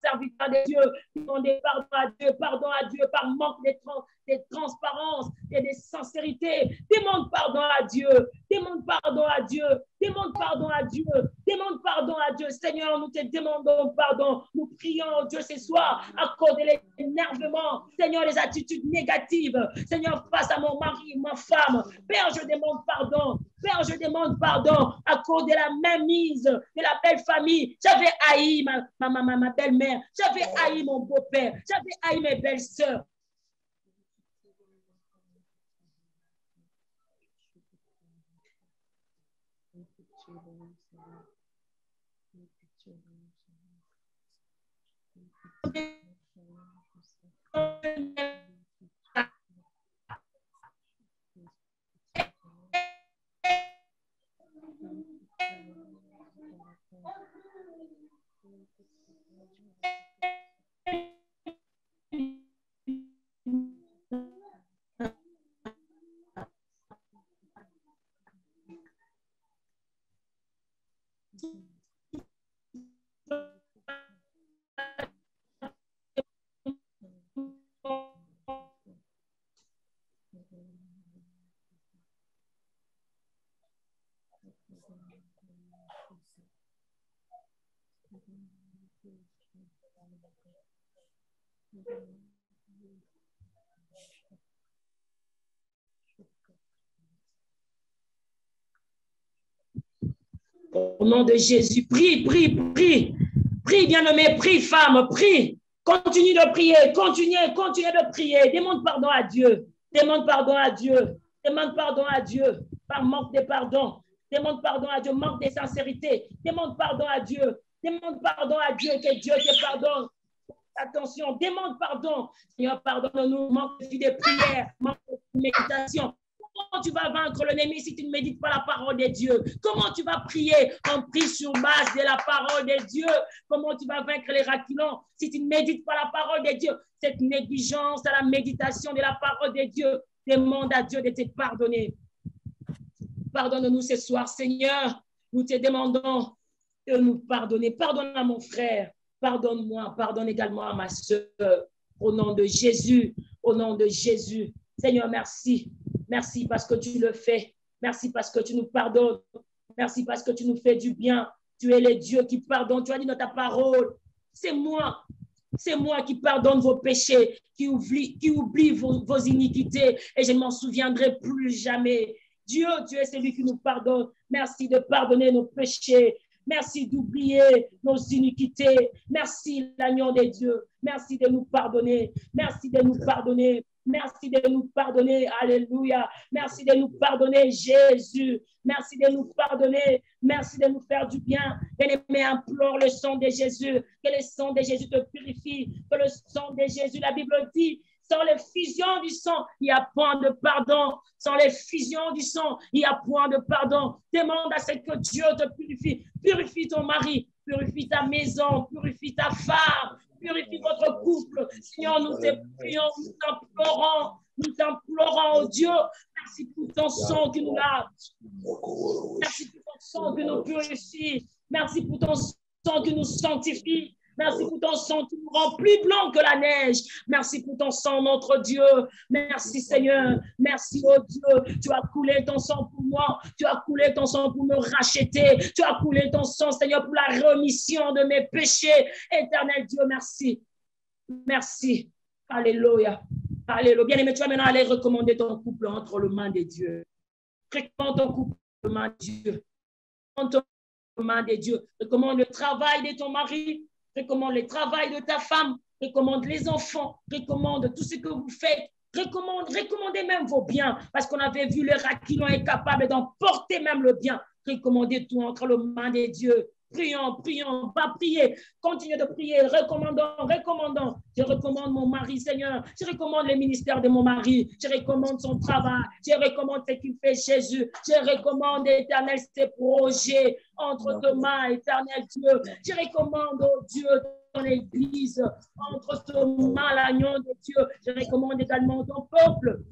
serviteur de Dieu, demandez pardon à Dieu par manque de transparence et de sincérité. Demande pardon à Dieu, demande pardon à Dieu, demande pardon à Dieu, demande pardon à Dieu. Seigneur, nous te demandons pardon. Nous prions Dieu ce soir à cause de l'énervement, Seigneur, les attitudes négatives. Seigneur, face à mon mari, ma femme. Père, je demande pardon. Père, je demande pardon à cause de la mainmise de la belle famille. J'avais haï ma belle-mère. J'avais haï mon beau-père. J'avais haï mes belles-sœurs. Au nom de Jésus, prie, prie, prie. Prie, bien-aimé, prie, femme, prie. Continue de prier, continue de prier. Demande pardon à Dieu. Demande pardon à Dieu. Demande pardon à Dieu par manque de pardon. Demande pardon à Dieu, manque de sincérité. Demande pardon à Dieu. Demande pardon à Dieu, que Dieu te pardonne. Attention, demande pardon. Seigneur, pardonne-nous, manque de vie de prière, manque de méditation. Comment tu vas vaincre l'ennemi si tu ne médites pas la parole de Dieu? Comment tu vas prier? On prie sur base de la parole de Dieu. Comment tu vas vaincre les raculants si tu ne médites pas la parole de Dieu? Cette négligence à la méditation de la parole de Dieu, demande à Dieu de te pardonner. Pardonne-nous ce soir, Seigneur. Nous te demandons de nous pardonner. Pardonne à mon frère. Pardonne-moi. Pardonne également à ma soeur. Au nom de Jésus. Au nom de Jésus. Seigneur, merci. Merci parce que tu le fais. Merci parce que tu nous pardonnes. Merci parce que tu nous fais du bien. Tu es le Dieu qui pardonne. Tu as dit dans ta parole, c'est moi qui pardonne vos péchés, qui oublie vos iniquités et je ne m'en souviendrai plus jamais. Dieu, tu es celui qui nous pardonne. Merci de pardonner nos péchés. Merci d'oublier nos iniquités. Merci, l'agneau de Dieu. Merci de nous pardonner. Merci de nous pardonner. Merci de nous pardonner. Alléluia. Merci de nous pardonner, Jésus. Merci de nous pardonner. Merci de nous faire du bien. Bien-aimé, implore le sang de Jésus. Que le sang de Jésus te purifie. Que le sang de Jésus, la Bible dit, sans l'effusion du sang, il n'y a point de pardon. Sans l'effusion du sang, il n'y a point de pardon. Demande à ce que Dieu te purifie. Purifie ton mari, purifie ta maison, purifie ta femme, purifie votre couple. Seigneur, nous te prions, nous t'implorons, oh Dieu. Merci pour ton sang qui nous lave. Merci pour ton sang qui nous purifie. Merci pour ton sang qui nous sanctifie. Merci pour ton sang qui nous rend plus blanc que la neige. Merci pour ton sang, notre Dieu. Merci, Seigneur. Merci, oh Dieu. Tu as coulé ton sang pour moi. Tu as coulé ton sang pour me racheter. Tu as coulé ton sang, Seigneur, pour la remission de mes péchés. Éternel Dieu, merci. Merci. Alléluia. Alléluia. Bien-aimé, tu vas maintenant aller recommander ton couple entre les mains de Dieu. Recommande ton couple entre les mains de Dieu. Entre les mains de Dieu. Recommande le travail de ton mari. Recommande le travail de ta femme, recommande les enfants, recommande tout ce que vous faites, recommandez même vos biens, parce qu'on avait vu le Raquilon est capable d'emporter même le bien. Recommandez tout entre les mains de Dieu. Prions, va prier, continuez de prier, recommandons. Je recommande mon mari, Seigneur. Je recommande le ministère de mon mari. Je recommande son travail. Je recommande ce qu'il fait, Jésus. Je recommande, Éternel, ses projets entre tes mains, Éternel Dieu. Je recommande, oh Dieu, ton Église entre tes mains, l'agneau de Dieu. Je recommande également ton peuple.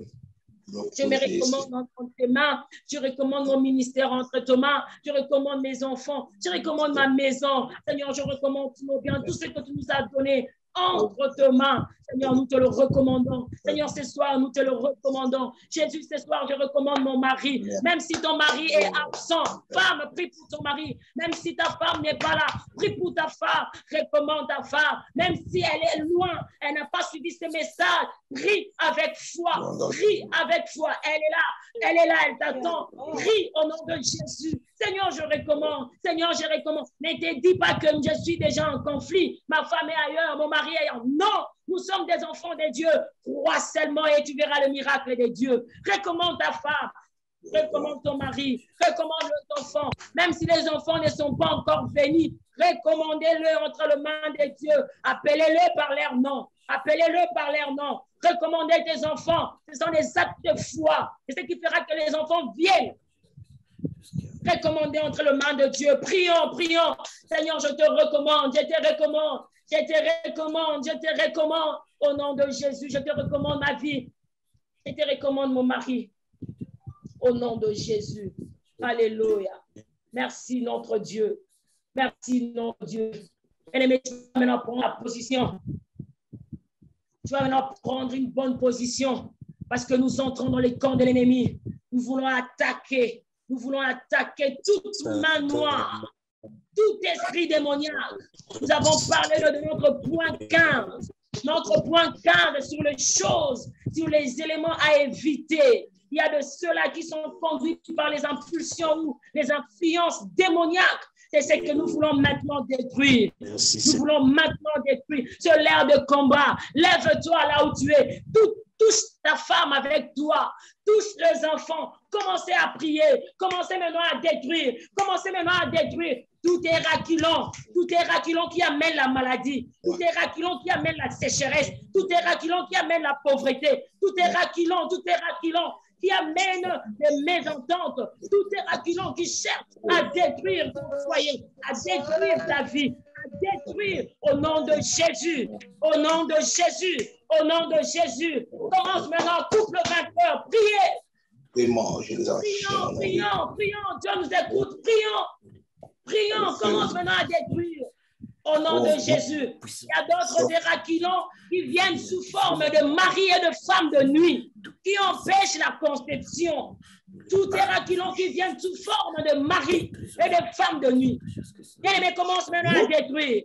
Je me recommande entre tes mains. Je recommande mon ministère entre tes mains. Je recommande mes enfants. Je recommande ma maison. Seigneur, je recommande tous nos biens, tout ce que tu nous as donné entre tes mains. Seigneur, nous te le recommandons. Seigneur, ce soir, nous te le recommandons. Jésus, ce soir, je recommande mon mari. Même si ton mari est absent, femme, prie pour ton mari. Même si ta femme n'est pas là, prie pour ta femme. Recommande ta femme. Même si elle est loin, elle n'a pas suivi ces messages, prie avec foi. Prie avec foi. Elle est là, elle t'attend. Prie au nom de Jésus. Seigneur, je recommande. Seigneur, je recommande. Ne te dis pas que je suis déjà en conflit. Ma femme est ailleurs, mon mari est ailleurs. Non, nous sommes des enfants de Dieu. Crois seulement et tu verras le miracle de Dieu. Recommande ta femme. Recommande ton mari. Recommande les enfants. Même si les enfants ne sont pas encore venus, recommandez-le entre les mains de Dieu. Appelez-le par leur nom. Appelez-le par leur nom. Recommandez tes enfants. Ce sont des actes de foi. C'est ce qui fera que les enfants viennent. Recommandez entre les mains de Dieu. Prions. Seigneur, je te recommande. Je te recommande. Au nom de Jésus, je te recommande ma vie. Je te recommande mon mari. Au nom de Jésus. Alléluia. Merci notre Dieu. Merci notre Dieu. Bien-aimé, tu vas maintenant prendre la position. Tu vas maintenant prendre une bonne position parce que nous entrons dans les camps de l'ennemi. Nous voulons attaquer toute main noire, tout esprit démoniaque. Nous avons parlé de notre point 15. Notre point 15 sur les choses, sur les éléments à éviter. Il y a de ceux-là qui sont conduits par les impulsions ou les influences démoniaques. C'est ce que nous voulons maintenant détruire. Nous voulons maintenant détruire. C'est l'ère de combat. Lève-toi là où tu es. Touche ta femme avec toi. Touche les enfants. Commencez à prier. Commencez maintenant à détruire. Commencez maintenant à détruire. Tout est raculon qui amène la maladie. Tout est raculon qui amène la sécheresse. Tout est raculon qui amène la pauvreté. Tout est raculon qui amène des mésententes. Tout est raculon qui cherche à détruire ton foyer, à détruire ta vie, à détruire au nom de Jésus. Au nom de Jésus. Au nom de Jésus. Commence maintenant, couple vainqueur. Priez. Prions. Dieu nous écoute. Prions. Commence maintenant à détruire. Au nom de Jésus. Il y a d'autres déraquilons qui viennent sous forme de mari et de femme de nuit, qui empêchent la conception. Tout Héraclon qui vient sous forme de mari et de femme de nuit. Bien-aimé, commence maintenant à détruire.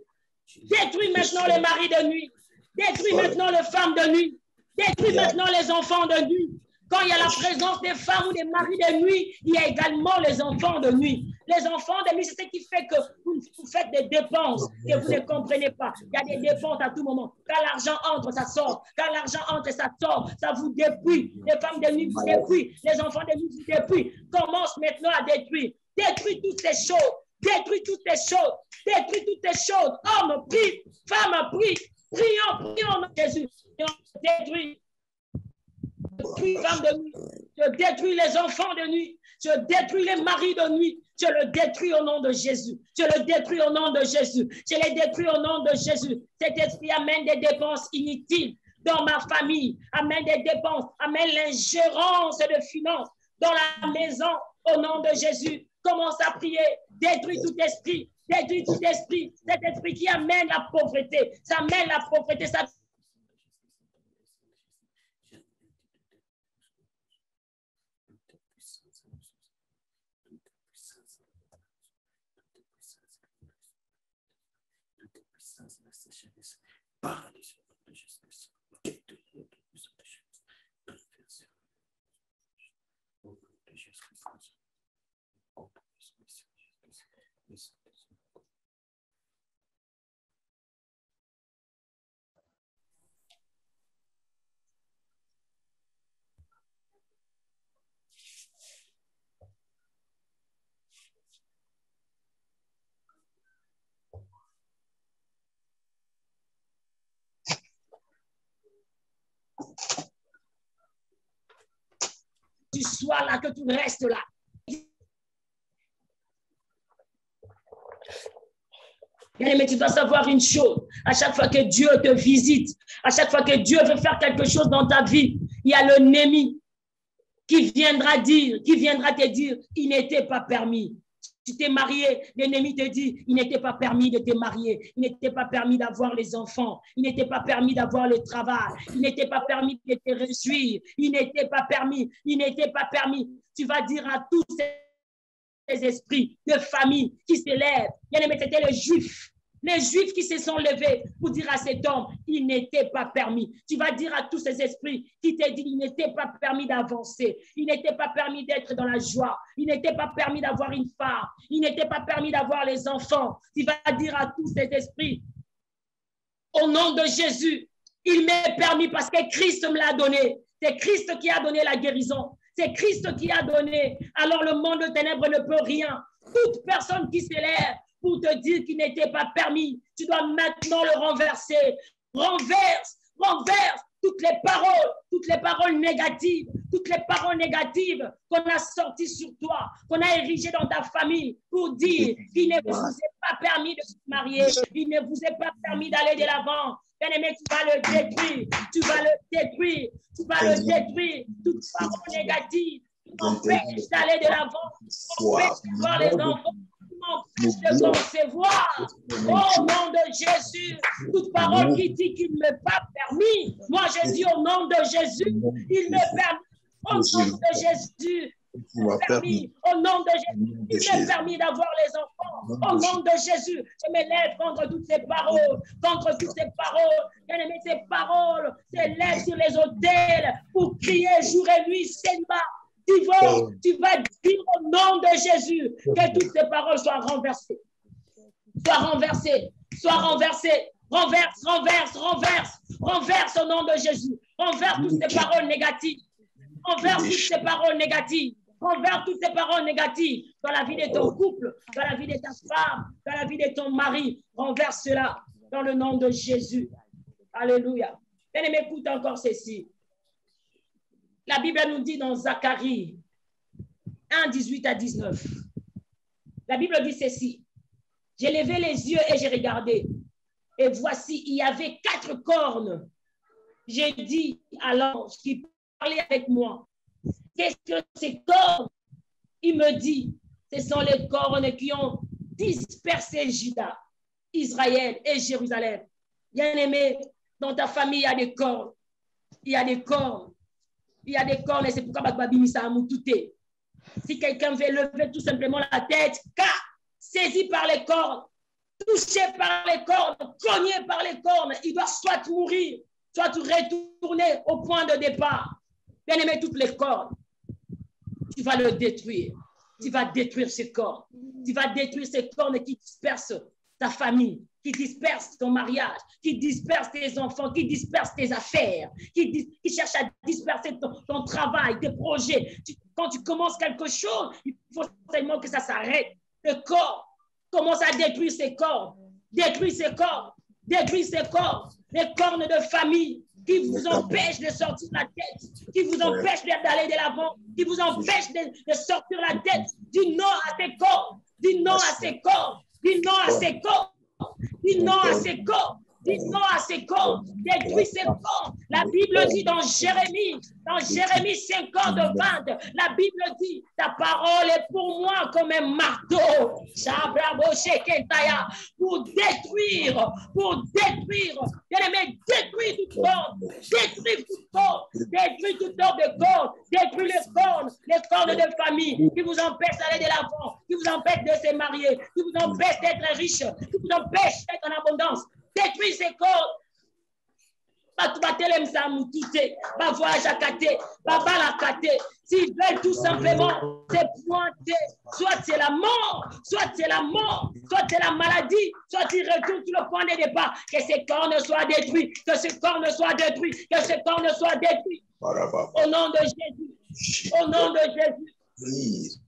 Détruis maintenant les maris de nuit. Détruis maintenant les femmes de nuit. Détruis maintenant les enfants de nuit. Quand il y a la présence des femmes ou des maris de nuit, il y a également les enfants de nuit. Les enfants de nuit, c'est ce qui fait que vous faites des dépenses que vous ne comprenez pas. Il y a des dépenses à tout moment. Quand l'argent entre, ça sort. Quand l'argent entre, ça sort. Ça vous dépouille. Les femmes de nuit vous dépouillent. Les enfants de nuit vous dépouillent. Commence maintenant à détruire. Détruis toutes ces choses. Détruis toutes ces choses. Détruis toutes ces choses. Homme, prie. Femme, prie. Prions, prions, Jésus. Détruis. Détruis les femmes de nuit, je détruis les enfants de nuit, je détruis les maris de nuit, je le détruis au nom de Jésus, je le détruis au nom de Jésus, je les détruis au nom de Jésus. Cet esprit amène des dépenses inutiles dans ma famille, amène des dépenses, amène l'ingérence de finances dans la maison au nom de Jésus. Commence à prier, détruis tout esprit, cet esprit qui amène la pauvreté, ça amène la pauvreté, ça tu sois là, que tu restes là. Mais tu dois savoir une chose, à chaque fois que Dieu te visite, à chaque fois que Dieu veut faire quelque chose dans ta vie, il y a le Némi qui viendra te dire, il n'était pas permis. Tu t'es marié, l'ennemi te dit, il n'était pas permis de te marier, il n'était pas permis d'avoir les enfants, il n'était pas permis d'avoir le travail, il n'était pas permis de te réjouir, il n'était pas permis. Tu vas dire à tous ces esprits de famille qui s'élèvent, c'était les Juifs qui se sont levés pour dire à cet homme, il n'était pas permis. Tu vas dire à tous ces esprits qui te disent, il n'était pas permis d'avancer, il n'était pas permis d'être dans la joie, il n'était pas permis d'avoir une femme, il n'était pas permis d'avoir les enfants. Tu vas dire à tous ces esprits, au nom de Jésus, il m'est permis parce que Christ me l'a donné. C'est Christ qui a donné la guérison. C'est Christ qui a donné. Alors le monde de ténèbres ne peut rien. Toute personne qui s'élève pour te dire qu'il n'était pas permis, tu dois maintenant le renverser. Renverse toutes les paroles négatives, qu'on a sorties sur toi, qu'on a érigées dans ta famille pour dire qu'il ne vous est pas permis de se marier, il ne vous est pas permis d'aller de l'avant. Bien-aimé, tu vas le détruire. Toute parole négative empêche d'aller de l'avant, empêche de voir les enfants, de concevoir. Au nom de Jésus, toute parole qui dit qu'il ne m'est pas permis, moi je dis au nom de Jésus, il me permet. Au nom de Jésus, au nom de Jésus, il m'est permis d'avoir les enfants. Au nom de Jésus, je me lève contre toutes ces paroles, Bien-aimé, ces paroles s'élèvent sur les autels pour crier jour et nuit, célibat. Tu vas dire au nom de Jésus que toutes ces paroles soient renversées. Renverse au nom de Jésus. Renverse toutes ces paroles négatives. Renverse toutes ces paroles négatives dans la vie de ton couple, dans la vie de ta femme, dans la vie de ton mari. Renverse cela dans le nom de Jésus. Alléluia. Bien-aimé, écoute encore ceci. La Bible nous dit dans Zacharie 1, 18 à 19. La Bible dit ceci. J'ai levé les yeux et j'ai regardé. Et voici, il y avait 4 cornes. J'ai dit à l'ange qui parlait avec moi, qu'est-ce que ces cornes? Il me dit, ce sont les cornes qui ont dispersé Juda, Israël et Jérusalem. Bien-aimé, dans ta famille, il y a des cornes. Et c'est pourquoi Babi Misa a moutouté. Si quelqu'un veut lever tout simplement la tête, car saisi par les cornes, touché par les cornes, cogné par les cornes, il doit soit mourir, soit retourner au point de départ. Bien aimé, toutes les cornes, tu vas le détruire. Tu vas détruire ces cornes. Tu vas détruire ces cornes qui dispersent ta famille, qui dispersent ton mariage, qui dispersent tes enfants, qui dispersent tes affaires, qui cherchent à disperser ton travail, tes projets. Quand tu commences quelque chose, il faut seulement que ça s'arrête. Le corps commence à détruire ses corps, détruire ses corps, détruire ses corps, les cornes de famille qui vous empêchent de sortir la tête, qui vous empêchent d'aller de l'avant, qui vous empêchent de sortir la tête. Dis non à ces corps, dis non à ces corps, dis non à ces corps, dis non à ces corps. Dis non à ces corps, détruis ces corps. La Bible dit dans Jérémie 50, 20, la Bible dit, ta parole est pour moi comme un marteau. Pour détruire, bien-aimé, détruis tout corps, détruis tout corps, détruis tout corps de corps, détruis les cornes de famille qui vous empêchent d'aller de l'avant, qui vous empêchent de se marier, qui vous empêchent d'être riche, qui vous empêchent d'être en abondance. Détruis ces corps. S'ils veulent tout simplement se pointer, soit c'est la mort, soit c'est la mort, soit c'est la maladie, soit ils retournent sur le point de départ. Que ces corps ne soient détruits, que ces corps ne soient détruits, que ces corps ne soient détruits. Au nom de Jésus. Au nom de Jésus.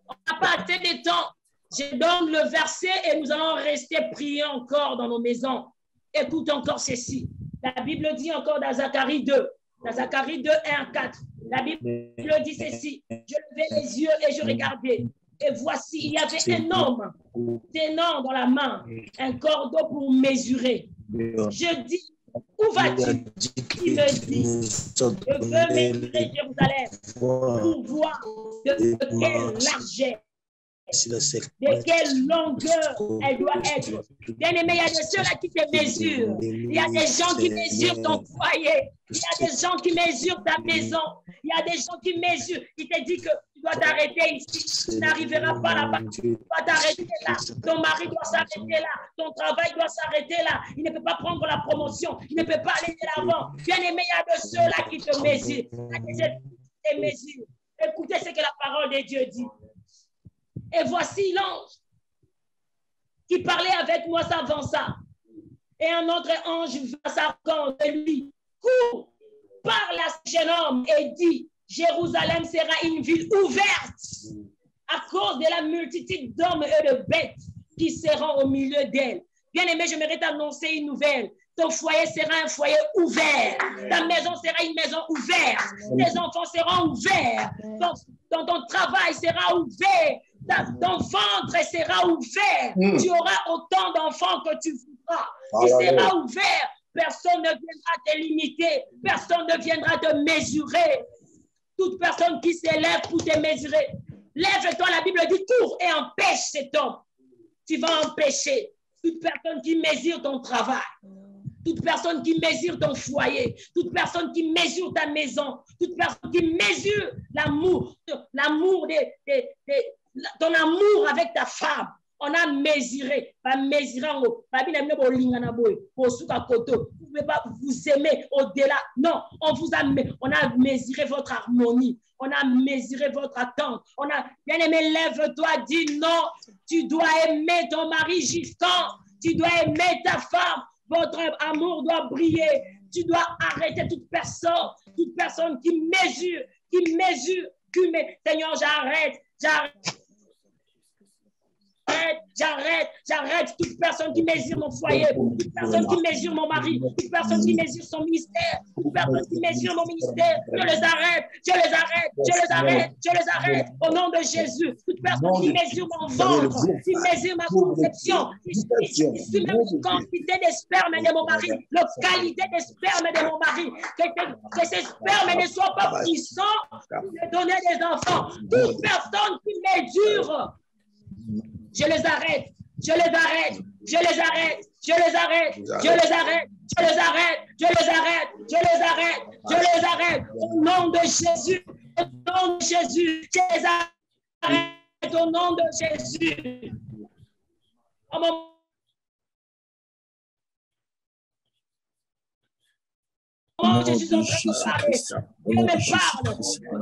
On n'a pas assez de temps. Je donne le verset et nous allons rester prier encore dans nos maisons. Écoute encore ceci. La Bible dit encore dans Zacharie 2, 1 à 4. La Bible dit ceci. Je levai les yeux et je regardais. Et voici, il y avait un homme tenant dans la main un cordeau pour mesurer. Je dis, où vas-tu? Il me dit, je veux mesurer Jérusalem pour voir de quelle largeur, de quelle longueur elle doit être. Bien aimé, il y a de ceux-là qui te mesurent. Il y a des gens qui mesurent ton foyer. Il y a des gens qui mesurent ta maison. Il y a des gens qui mesurent. Il te dit que tu dois t'arrêter ici. Tu n'arriveras pas là-bas. Tu dois t'arrêter là. Ton mari doit s'arrêter là. Ton travail doit s'arrêter là. Il ne peut pas prendre la promotion. Il ne peut pas aller de l'avant. Bien aimé, il y a de ceux-là qui te mesurent. Il y a des gens qui te mesurent. Écoutez ce que la parole de Dieu dit. Et voici l'ange qui parlait avec moi s'avança. Et un autre ange vint s'arrêter de lui. Cours, parle à ce jeune homme et dit, Jérusalem sera une ville ouverte à cause de la multitude d'hommes et de bêtes qui seront au milieu d'elle. Bien aimé, j'aimerais t'annoncer une nouvelle. Ton foyer sera un foyer ouvert. Ta maison sera une maison ouverte. Tes enfants seront ouverts. Ton travail sera ouvert. Ton ventre sera ouvert. Tu auras autant d'enfants que tu voudras. Tu seras ouvert. Personne ne viendra te limiter. Personne ne viendra te mesurer. Toute personne qui s'élève pour te mesurer. Lève-toi, la Bible dit, cours et empêche cet homme. Tu vas empêcher toute personne qui mesure ton travail. Toute personne qui mesure ton foyer, toute personne qui mesure ta maison, toute personne qui mesure l'amour, ton amour avec ta femme. On a mesuré, pas mesurer en haut. Vous ne pouvez pas vous aimer au-delà. Non, on a mesuré votre harmonie. On a mesuré votre attente. On a, bien aimé, lève-toi, dis non. Tu dois aimer ton mari jusqu'en. Tu dois aimer ta femme. Votre amour doit briller. Tu dois arrêter toute personne qui mesure. Seigneur, j'arrête. J'arrête toute personne qui mesure mon foyer, toute personne qui mesure mon mari, toute personne qui mesure son ministère, toute personne qui mesure mon ministère. Je les arrête au nom de Jésus. Toute personne qui mesure mon ventre, qui mesure ma conception, qui mesure la quantité de sperme de mon mari, la qualité des sperme de mon mari, que ces spermes ne soient pas puissants pour me donner des enfants. Toute personne qui mesure, je les arrête au nom de Jésus, nom de Jésus, tu les arrêtes au nom de Jésus. Au moment je suis en train de parler. Dieu me parle.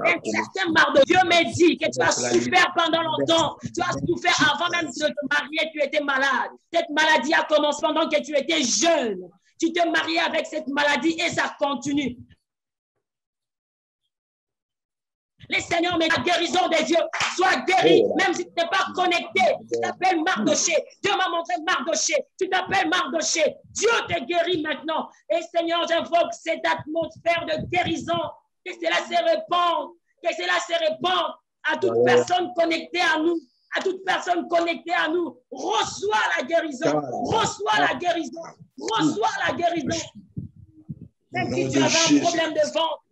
Un certain Dieu me dit que tu as souffert pendant longtemps. Tu as souffert avant même de te marier, tu étais malade. Cette maladie a commencé pendant que tu étais jeune. Tu te mariais avec cette maladie et ça continue. Les seigneurs, mais la guérison des dieux soit guérie, même si tu n'es pas connecté. Tu t'appelles Mardoché. Dieu m'a montré Mardoché. Tu t'appelles Mardoché. Dieu te guérit maintenant. Et Seigneur, j'invoque cette atmosphère de guérison. Que cela se répande. Que cela se répande à toute personne connectée à nous. À toute personne connectée à nous. Reçois la guérison. Reçois la guérison. Reçois la guérison. Même si tu avais un problème de ventre,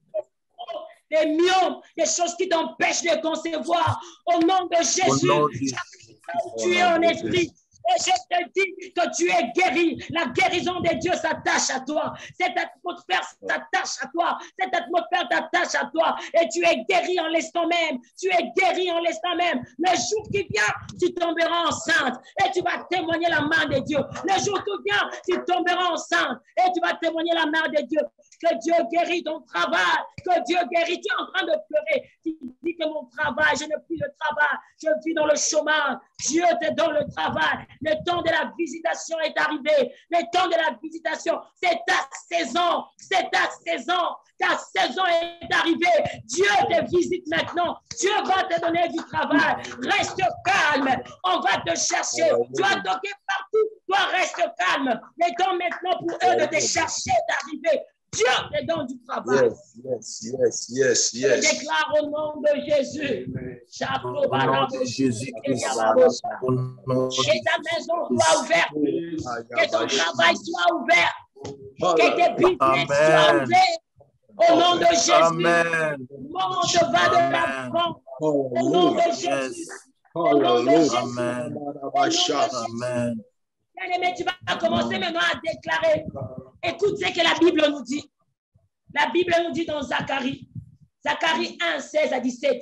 des myomes, des choses qui t'empêchent de concevoir. Au nom de Jésus, tu es en esprit. Et je te dis que tu es guéri. La guérison de Dieu s'attache à toi. Cette atmosphère s'attache à toi. Cette atmosphère t'attache à toi. Et tu es guéri en l'instant même. Tu es guéri en l'instant même. Le jour qui vient, tu tomberas enceinte. Et tu vas témoigner la main de Dieu. Le jour qui vient, tu tomberas enceinte. Et tu vas témoigner la main de Dieu. Que Dieu guérit ton travail. Que Dieu guérit. Tu es en train de pleurer. Tu dis que mon travail, je n'ai plus de travail. Je vis dans le chômage. Dieu te donne le travail. Le temps de la visitation est arrivé. Le temps de la visitation, c'est ta saison. C'est ta saison. Ta saison est arrivée. Dieu te visite maintenant. Dieu va te donner du travail. Reste calme. On va te chercher. Tu as toqué partout. Toi, reste calme. Le temps maintenant pour eux de te chercher, d'arriver. Dieu te donne du travail. Yes. Je déclare au nom de Jésus. Au nom de Jésus Christ. Que ta maison soit ouverte. Que ton travail soit ouvert. Que tes business soient ouverts. Au nom de Jésus. Amen. Le monde va de l'avant. Au nom de Jésus. Au nom de Jésus. Amen. Bien-aimé, tu vas commencer maintenant à déclarer. Écoute ce que la Bible nous dit. La Bible nous dit dans Zacharie 1, 16 à 17.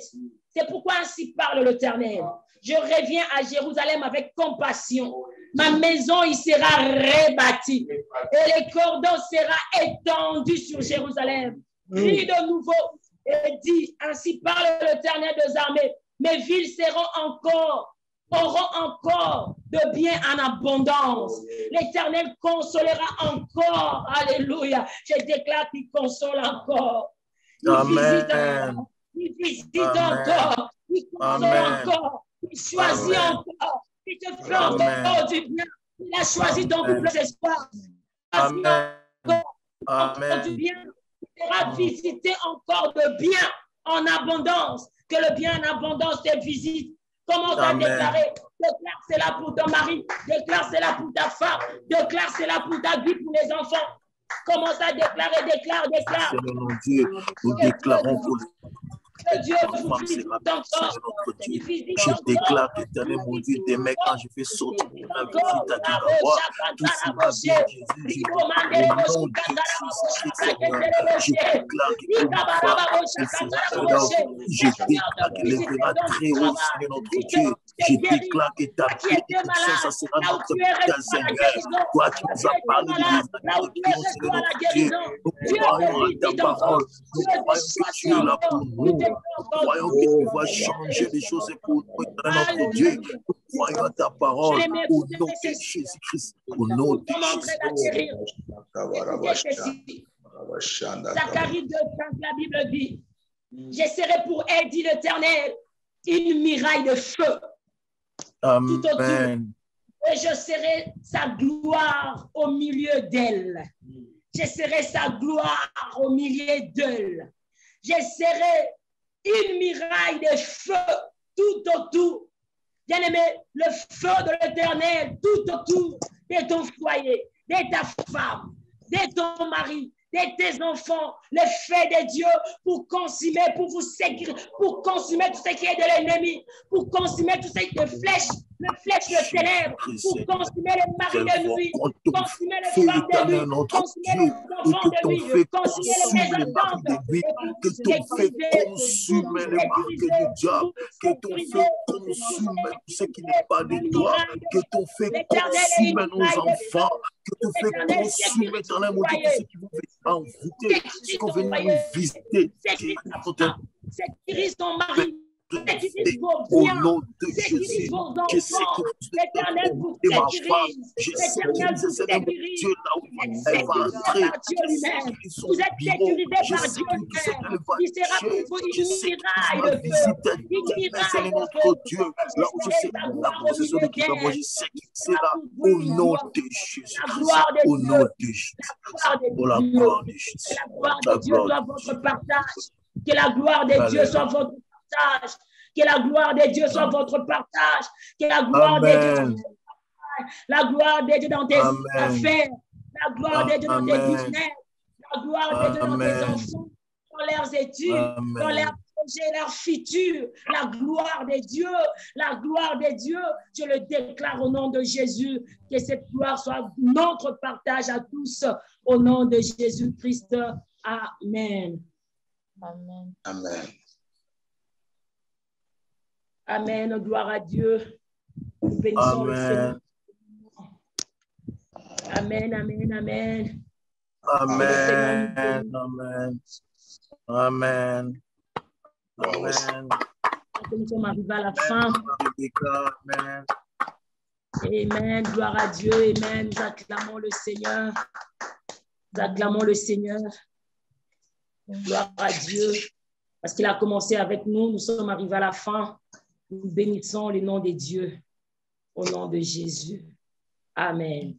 C'est pourquoi ainsi parle l'Éternel. Je reviens à Jérusalem avec compassion. Ma maison y sera rebâtie. Et les cordons sera étendu sur Jérusalem. Crie de nouveau et dit, ainsi parle l'Éternel des armées. Mes villes auront encore de bien en abondance. L'Éternel consolera encore. Alléluia. Je déclare qu'il console encore. Il visite encore. Il console encore. Il choisit encore. Il te fait encore du bien. Il a choisi ton couple d'espoir. Amen. Encore du bien. Il sera visité encore de bien en abondance. Que le bien en abondance te visite. Commence à déclarer. Déclare cela pour ton mari. Déclare cela pour ta femme. Déclare cela pour ta vie, pour les enfants. Commence à déclarer, déclare. Seigneur mon Dieu, nous déclarons pour que Dieu vous visite encore. Je déclare que éternel mon Dieu, demain quand je fais sortir la visite à Dieu, tout sera bien Jésus. Je déclare que je déclare que lèvera très haut, Seigneur notre Dieu. Je déclare que ta paix et ton sang, ça sera notre bien, Seigneur. Toi qui nous as parlé de Seigneur notre Dieu, nous croyons à ta parole. Nous croyons que tu es là pour nous. Nous croyons que tu vas changer les choses pour nous, notre Dieu. Nous croyons à ta parole au nom de Jésus-Christ. Au nom de Jésus. Zacharie 2, la Bible dit, je serai pour elle, dit l'Éternel, une muraille de feu. Amen. Tout autour. Et je serai sa gloire au milieu d'elle. Je serai sa gloire au milieu d'elle. Je serai une muraille de feu tout autour. Bien-aimé, le feu de l'Éternel tout autour de ton foyer, de ta femme, de ton mari, de tes enfants, le feu de Dieu pour consumer, pour vous sécuriser, pour consumer tout ce qui est de l'ennemi, pour consumer tout ce qui est de flèches le flèche de ténèbres pour consumer les maris de nuit, consumer les femmes de nuit, consumer les enfants de nuit, consumer les maisons d'enfants, que ton feu consume les marques du diable, que ton feu consume tout ce qui n'est pas de toi, que ton feu consume nos enfants, que ton feu consume dans la moitié de ceux qui vont venir envoûter, ceux qui vont venir nous visiter. Sécurise ton mari. Au nom de Jésus, je sécurise l'éternel pour ma femme, je sécurise ce nom de Dieu là où elle va entrer, vous êtes sécurisé par Dieu lui-même, il sera pour vous une miraille de feu, notre Dieu, là où je sais la position de qui moi je sais qu'il sera au nom de Jésus, au nom de Jésus, pour la gloire de Jésus, la gloire de Dieu soit votre partage, que la gloire de Dieu soit votre partage, que la gloire de Dieu soit votre partage, que la gloire de Dieu soit votre partage, la gloire de Dieu dans tes affaires, la gloire de Dieu dans tes business, la gloire de Dieu dans tes enfants, dans leurs études, dans leurs projets, leurs futurs, la gloire de Dieu, je le déclare au nom de Jésus, que cette gloire soit notre partage à tous, au nom de Jésus-Christ. Amen. Amen. Amen. Amen, gloire à Dieu. Nous bénissons le Seigneur. Amen, amen, amen. Amen, amen, amen, amen. Nous sommes arrivés à la fin. Amen. Amen, gloire à Dieu, amen. Nous acclamons le Seigneur. Nous acclamons le Seigneur. Gloire à Dieu. Parce qu'il a commencé avec nous, nous sommes arrivés à la fin. Nous bénissons le nom de Dieu, au nom de Jésus. Amen.